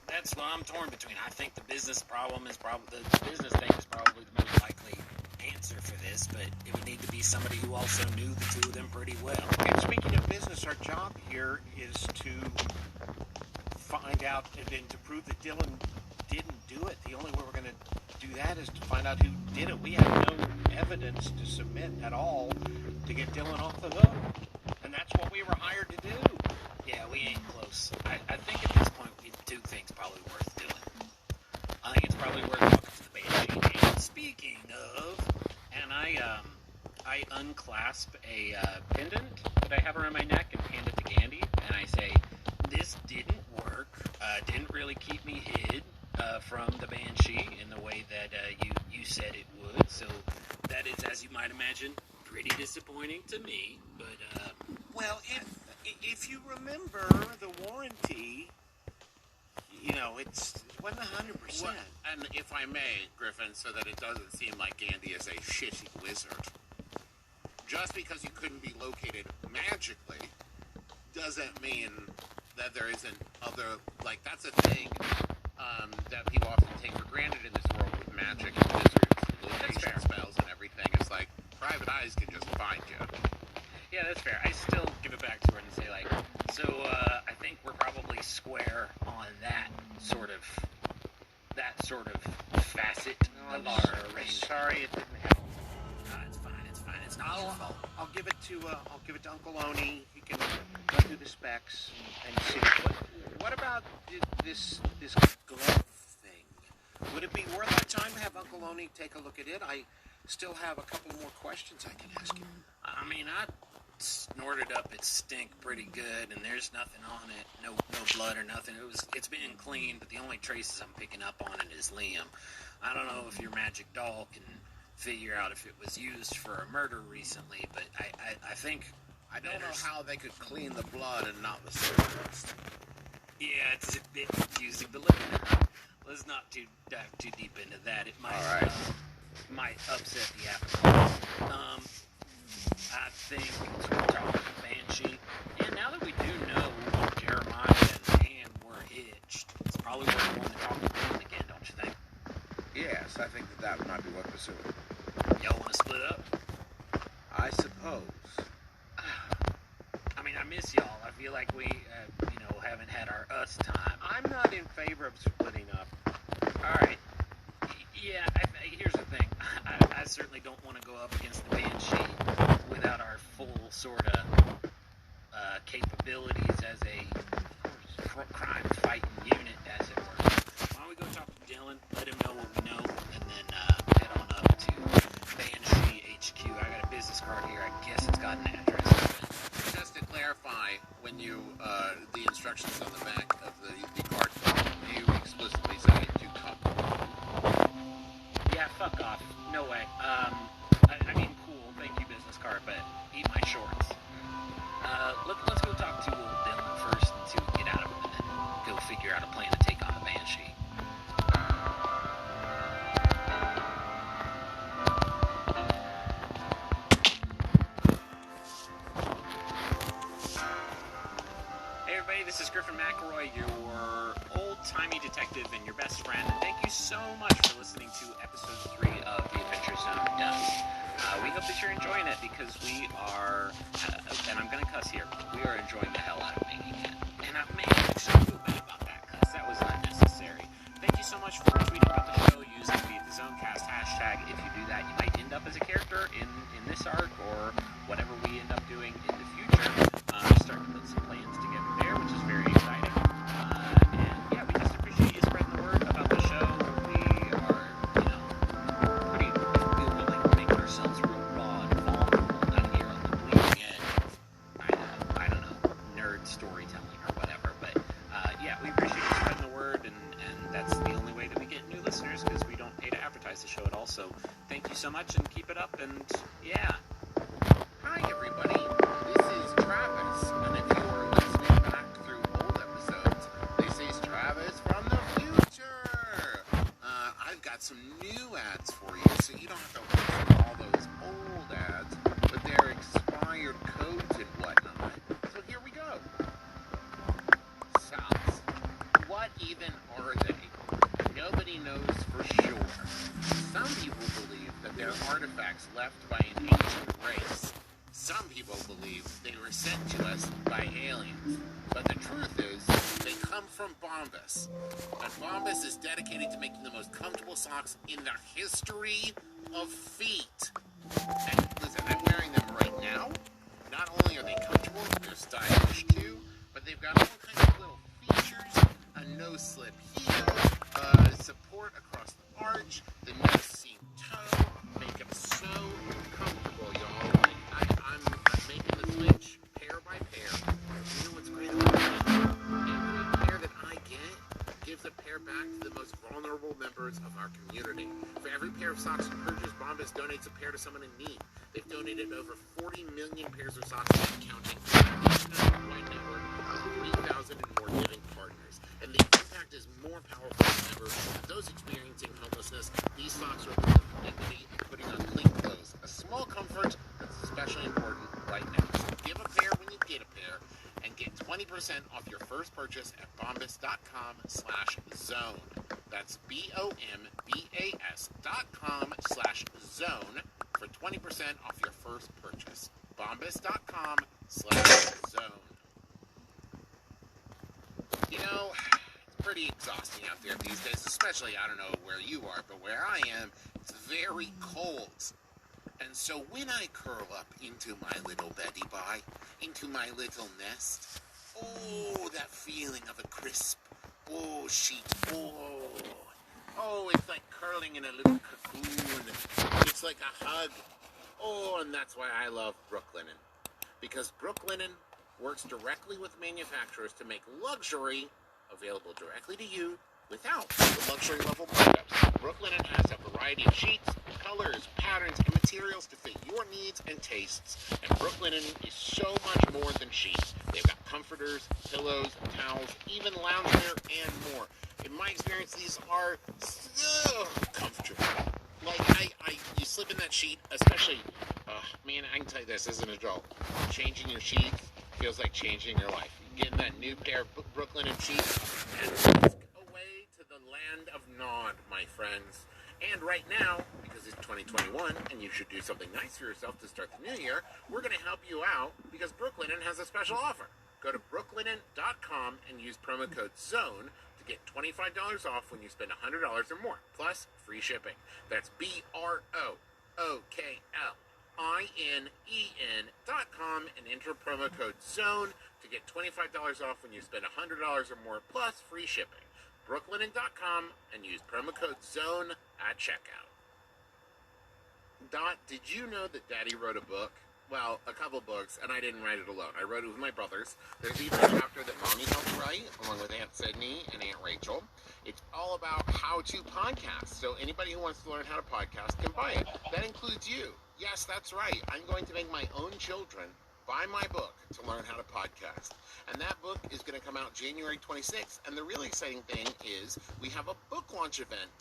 that's what I'm torn between. I think the business problem is the business thing is probably the most likely answer for this, but it would need to be somebody who also knew the two of them pretty well. And speaking of business, our job here is to find out and to prove that Dylan didn't do it. The only way we're going to do that is to find out who did it. We have no evidence to submit at all to get Dylan off the hook. And that's what we were hired to do. Yeah, we ain't close. I think at this point we do things probably worth doing. I think it's probably worth talking to the Banshee. And speaking of, and I unclasp a pendant that I have around my neck and hand it to Gandy, and I say, this didn't work. Didn't really keep me hid from the Banshee in the way that you said it would. So that is, as you might imagine, pretty disappointing to me. But well, if you remember the warranty, it wasn't 100%. Well, and if I may, Griffin, so that it doesn't seem like Andy is a shitty wizard, just because you couldn't be located magically doesn't mean that there isn't other, that's a thing that people often take for granted in this world with magic and wizards, location spells and everything. It's like private eyes can just find you. Yeah, that's fair. I still give it back to her and say, I think we're probably square on that sort of facet of our arrangement. Sorry it didn't help. It's fine. It's not your fault. I'll give it to Uncle Oni. He can go through the specs and see. What about this glove thing? Would it be worth our time to have Uncle Oni take a look at it? I still have a couple more questions I can ask you. I mean, I snorted up its stink pretty good, and there's nothing on it. No blood or nothing. It's been clean, but the only traces I'm picking up on it is Liam. I don't know if your magic doll can figure out if it was used for a murder recently, but I think... I don't know how they could clean the blood and not the surface. Yeah, it's a bit confusing, but let's not dive too deep into that. It might upset the apple. I think it's worth talking to the Banshee. And now that we do know Jeremiah and Ann were hitched, it's probably worth going to talk to them again, don't you think? Yes, I think that might be worth pursuing. Y'all want to split up? I suppose. I mean, I miss y'all. I feel like we, haven't had our us time. I'm not in favor of splitting up. All right. Yeah, here's the thing. I certainly don't want to go up against the Banshee without our full sort of capabilities as a crime-fighting unit, as it were. Why don't we go talk to Dylan, let him know what we know, and then head on up to Banshee HQ. I got a business card here. I guess it's got an address. Just to clarify, when you, the instructions on the back of the card, you explicitly say to come. Yeah, fuck off. No way. I mean, cool. Thank you, business card, but eat my shorts. Let's go talk to old Dylan first and see what we get out of him, and then go figure out a plan to take on the Banshee. Griffin McElroy, your old-timey detective and your best friend. And thank you so much for listening to episode 3 of The Adventure Zone Does. We hope that you're enjoying it because we are, and I'm going to cuss here, we are enjoying the hell out of making it. And man, I so feel bad about that cuss. That was unnecessary. Thank you so much for tweeting about the show using the ZoneCast hashtag. If you do that, you might end up as a character in this arc or whatever we end up doing in the future. Starting to put some plans together there, which is very exciting. And yeah, we just appreciate you spreading the word about the show. We are, pretty willing to make ourselves real raw and vulnerable out here on the bleeding edge of, I don't know, nerd storytelling or whatever. But yeah, we appreciate you spreading the word, and that's the only way that we get new listeners because we don't pay to advertise the show at all. So thank you so much and keep it up, and yeah. Hi, everybody. This is Travis, and if you are listening back through old episodes, this is Travis from the future. I've got some new ads for you, so you don't have to listen to all those old ads with their expired codes and whatnot. So here we go. Socks. What even are they? Nobody knows for sure. Some people believe that they're artifacts left by an ancient race. Some people believe they were sent to us by aliens. But the truth is, they come from Bombas. And Bombas is dedicated to making the most comfortable socks in the history of feet. And listen, I'm wearing them right now. Not only are they comfortable, they're stylish too, but they've got all kinds of little features, a no-slip heel, support across the arch, the no-seam toe, make them so comfortable, y'all. I'm making the switch pair by pair. You know what's great about it? Every pair that I get gives a pair back to the most vulnerable members of our community. For every pair of socks you purchase, Bombas donates a pair to someone in need. They've donated over 40 million pairs of socks and counting to a nationwide network of 3,000 and more giving partners. And the impact is more powerful than ever. For those experiencing homelessness, these socks represent dignity and putting on clean clothes. A small comfort that's especially important right now. So give a pair when you get a pair and get 20% off your first purchase at bombas.com/zone. That's BOMBAS.com/zone for 20% off your first purchase. Bombas.com/zone. You know, it's pretty exhausting out there these days, especially, I don't know where you are, but where I am, it's very cold. And so when I curl up into my little beddy bye, into my little nest, oh, that feeling of a crisp, sheet, it's like curling in a little cocoon. It's like a hug. And that's why I love Brooklinen. Because Brooklinen works directly with manufacturers to make luxury available directly to you without the luxury level markups. Brooklinen has a variety of sheets, colors, patterns, and materials to fit your needs and tastes. And Brooklinen is so much more than sheets. They've got comforters, pillows, towels, even loungewear, and more. In my experience, these are so comfortable. Like, you slip in that sheet, especially, man, I can tell you this as an adult. Changing your sheets feels like changing your life. Getting that new pair of Brooklinen sheets and whisk away to the land of Nod, my friends. And right now, because it's 2021 and you should do something nice for yourself to start the new year, we're going to help you out because Brooklinen has a special offer. Go to brooklinen.com and use promo code ZONE to get $25 off when you spend $100 or more, plus free shipping. That's BROOKLINEN.com and enter promo code ZONE to get $25 off when you spend $100 or more, plus free shipping. brooklinen.com and use promo code ZONE at checkout. Dot, did you know that Daddy wrote a book? Well, a couple books, and I didn't write it alone. I wrote it with my brothers. There's even a chapter that Mommy helped write, along with Aunt Sydney and Aunt Rachel. It's all about how to podcast, so anybody who wants to learn how to podcast can buy it. That includes you. Yes, that's right. I'm going to make my own children buy my book to learn how to podcast. And that book is going to come out January 26th. And the really exciting thing is we have a book launch event.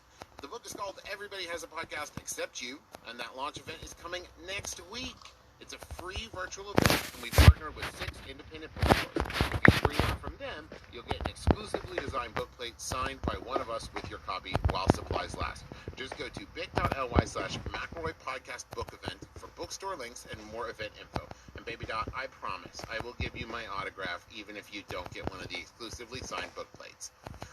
The book is called Everybody Has a Podcast Except You, and that launch event is coming next week. It's a free virtual event, and we partner with 6 independent bookstores. If you pre-order from them, you'll get an exclusively designed book plate signed by one of us with your copy while supplies last. Just go to bit.ly/McElroy Podcast Book Event for bookstore links and more event info. And baby Dot, I promise, I will give you my autograph even if you don't get one of the exclusively signed book plates.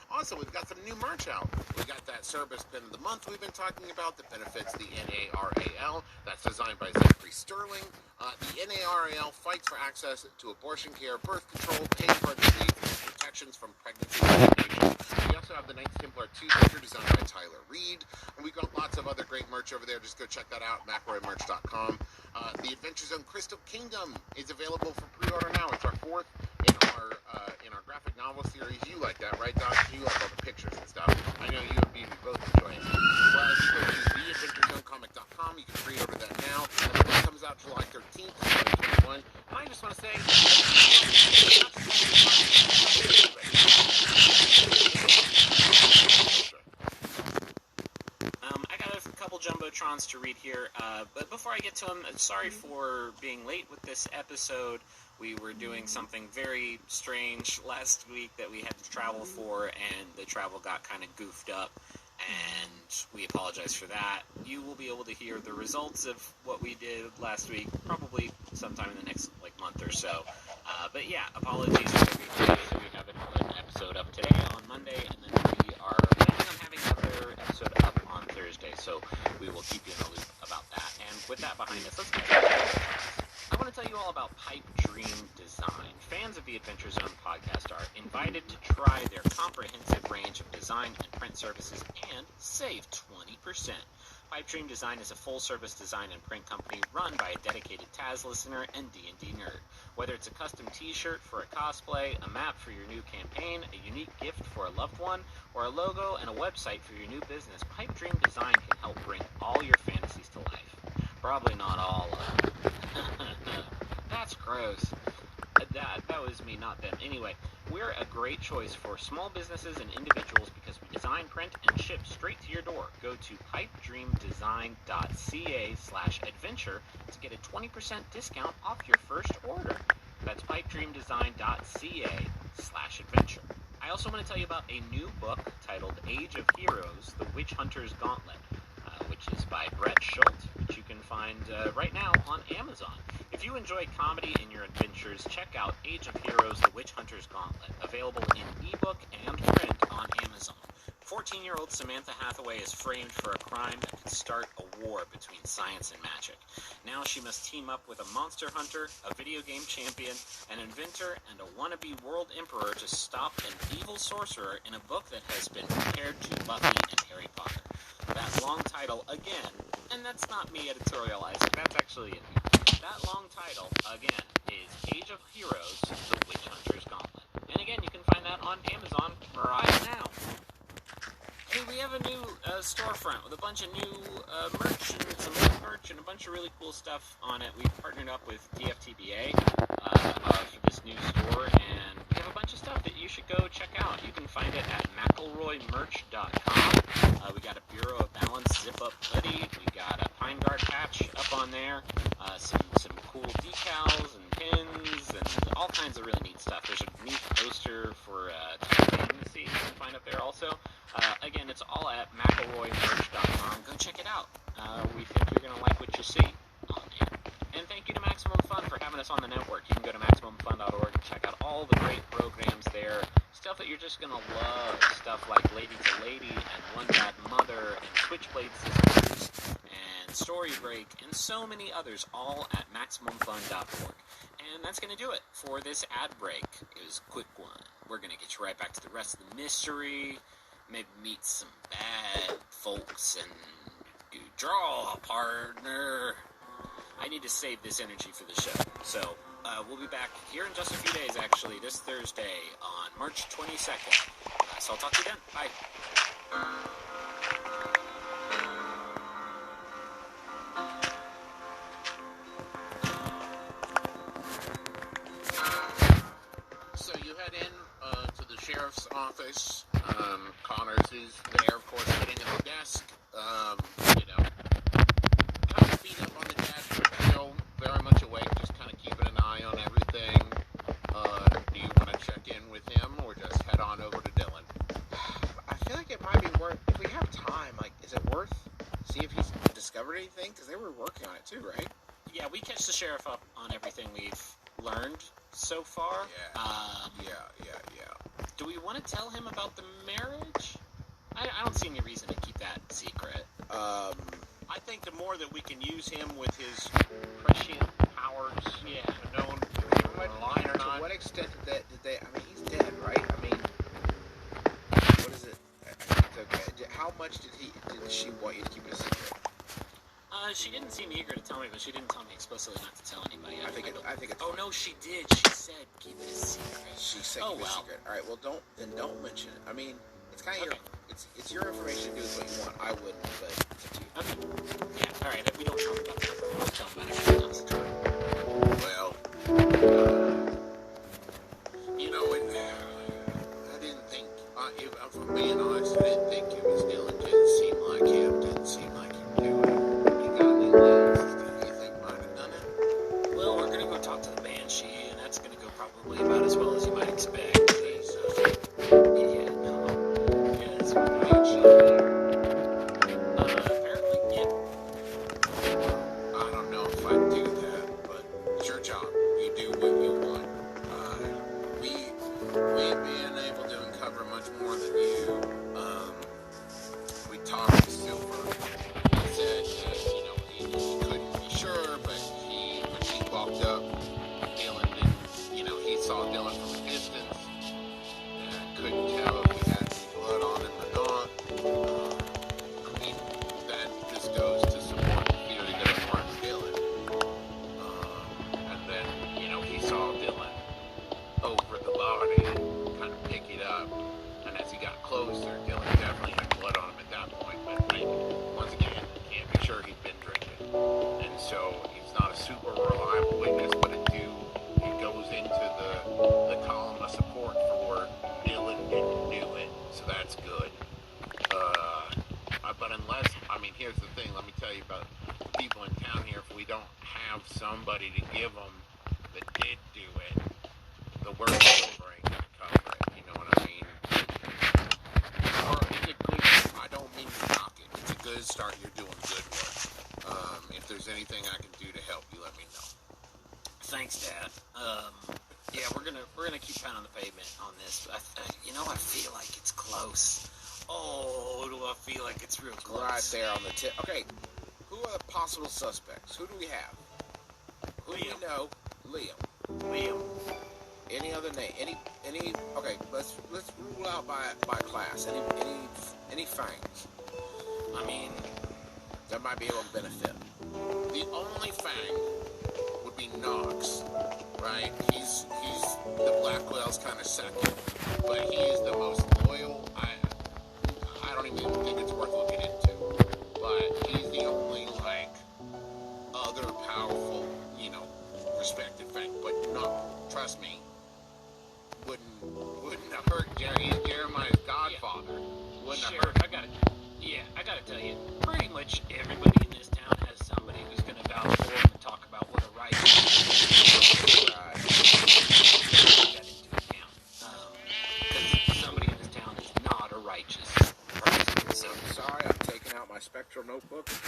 Also, we've got some new merch out. We got that Service Pin of the Month we've been talking about that benefits the NARAL. That's designed by Zachary Sterling. The NARAL fights for access to abortion care, birth control, pain for disease, and protections from pregnancy complications. We also have the Knights Templar 2 sticker designed by Tyler Reed. And we've got lots of other great merch over there. Just go check that out, McElroymerch.com. The Adventure Zone Crystal Kingdom is available for pre-order now. It's our fourth in our graphic novel series. You like that, right, Doc? You like all the pictures and stuff. I know you and Beaver both enjoy it. Well, if you go to theadventurezonecomic.com, you can pre-order that now. And the book comes out July 13th, 2021. And I just want to say, I got a couple jumbotrons to read here, but before I get to them, sorry for being late with this episode. We were doing something very strange last week that we had to travel for, and the travel got kind of goofed up, and we apologize for that. You will be able to hear the results of what we did last week, probably sometime in the next month or so. But yeah, apologies for everything. So we have an episode up today on Monday, and then we are planning on having another episode up on Thursday, so we will keep you in the loop about that. And with that behind us, let's get to it. I want to tell you all about Pipe Dream Design. Fans of the Adventure Zone podcast are invited to try their comprehensive range of design and print services and save 20%. Pipe Dream Design is a full-service design and print company run by a dedicated Taz listener and D&D nerd. Whether it's a custom t-shirt for a cosplay, a map for your new campaign, a unique gift for a loved one, or a logo and a website for your new business, Pipe Dream Design can help bring all your fantasies to life. Probably not all of them. That's gross. That was me, not them. Anyway, we're a great choice for small businesses and individuals because we design, print, and ship straight to your door. Go to pipedreamdesign.ca/adventure to get a 20% discount off your first order. That's pipedreamdesign.ca/adventure. I also want to tell you about a new book titled Age of Heroes, The Witch Hunter's Gauntlet, which is by Brett Schultz, which you can find right now on Amazon. If you enjoy comedy in your adventures, check out Age of Heroes, The Witch Hunter's Gauntlet, available in ebook and print on Amazon. 14-year-old Samantha Hathaway is framed for a crime that could start a war between science and magic. Now she must team up with a monster hunter, a video game champion, an inventor, and a wannabe world emperor to stop an evil sorcerer in a book that has been compared to Buffy and Harry Potter. That long title, again, and that's not me editorializing, that's actually in here. That long title, again, is Age of Heroes, The Witch Hunter's Gauntlet. And again, you can find that on Amazon right now. Hey, we have a new storefront with a bunch of new merch and some old merch and a bunch of really cool stuff on it. We've partnered up with DFTBA for this new store, and we have a bunch of stuff that you should go check out. You can find it at McElroymerch.com. We got a Bureau of Balance zip-up hoodie. We got a Pine Guard patch up on there. Some cool decals and pins and all kinds of really neat stuff. There's a neat poster for Fantasy you can find up there also. Again, it's all at McElroymerch.com. Go check it out. We think you're going to like what you see on there. And thank you to Maximum Fun for having us on the network. You can go to MaximumFun.org and check out all the great programs there. Stuff that you're just going to love. Stuff like Lady to Lady and One Bad Mother and Switchblade Sisters and Story Break and so many others, all at MaximumFun.org. And that's going to do it for this ad break. It was a quick one. We're going to get you right back to the rest of the mystery. Maybe meet some bad folks and do draw a partner. I need to save this energy for the show. So, we'll be back here in just a few days, actually, this Thursday on March 22nd. So I'll talk to you then. Bye. So you head in to the sheriff's office. Connors is there, of course, sitting at the desk. Kind of beat up on the desk, but still very much awake, just kind of keeping an eye on everything. Do you want to check in with the sheriff up on everything we've learned so far. Yeah. Do we want to tell him about the marriage? I don't see any reason to keep that secret. I think the more that we can use him with his prescient powers, known line or not. To what extent did they? I mean, he's dead, right? I mean, what is it? Okay. How much did she want you to keep it a secret? She didn't seem eager to tell me, but she didn't tell me explicitly not to tell anybody. I think it's. Oh no, she did. She said keep it a secret. She said keep it a secret. All right. Well, don't mention it. I mean, it's kind of it's your information. Do with what you want. I wouldn't, but it's up to you. Okay. Yeah. All right. We don't talk about that. We'll tell him about everything else. Well, I didn't think. If I'm being honest, I didn't think it was Dylan. Didn't seem like him. Didn't seem like him doing it. You got any leads that you think might have done it? Well, we're gonna go talk to the Banshee, and that's gonna go probably about as well as you might expect. Apparently, I don't know if I'd do that, but it's your job. You do what you want. We being able to uncover much more than you. We talked to Silver. He said, he couldn't be sure, but when he walked up, Dylan didn't, he saw Dylan from a distance and couldn't tell if he had any blood on him or not. I mean, that just goes to support the theory that it weren't Dylan. And then, he saw Dylan over the body and kind of pick it up. And as he got closer, Dylan definitely had blood on him at that point. But once again, can't be sure he'd been drinking. And so he's not a super reliable witness, but it goes into the column of support for Dylan didn't do it. So that's good. But unless, here's the thing, let me tell you about the people in town here. If we don't have somebody to give them that did do it, the work Silver ain't gonna cover it. You know what I mean? Or it's a good. I don't mean to knock it. It's a good start. You're doing good work. If there's anything I can do to help you, let me know. Thanks, Dad. Yeah, we're gonna keep pounding the pavement on this. I feel like it's close. Oh, do I feel like it's real close? Right there on the tip. Okay, who are the possible suspects? Who do we have? Who do we know? Liam. Any other name? Any? Okay, let's rule out by class. Any fangs? That might be able to benefit. The only fang would be Knox, right? He's the Blackwell's kind of second, but he is the most loyal. I don't even think it's worth looking into, but he's the only other powerful, respected fang. But no, trust me, wouldn't have hurt Jerry. He's Jeremiah's godfather. Wouldn't have hurt. I gotta tell you, pretty much everybody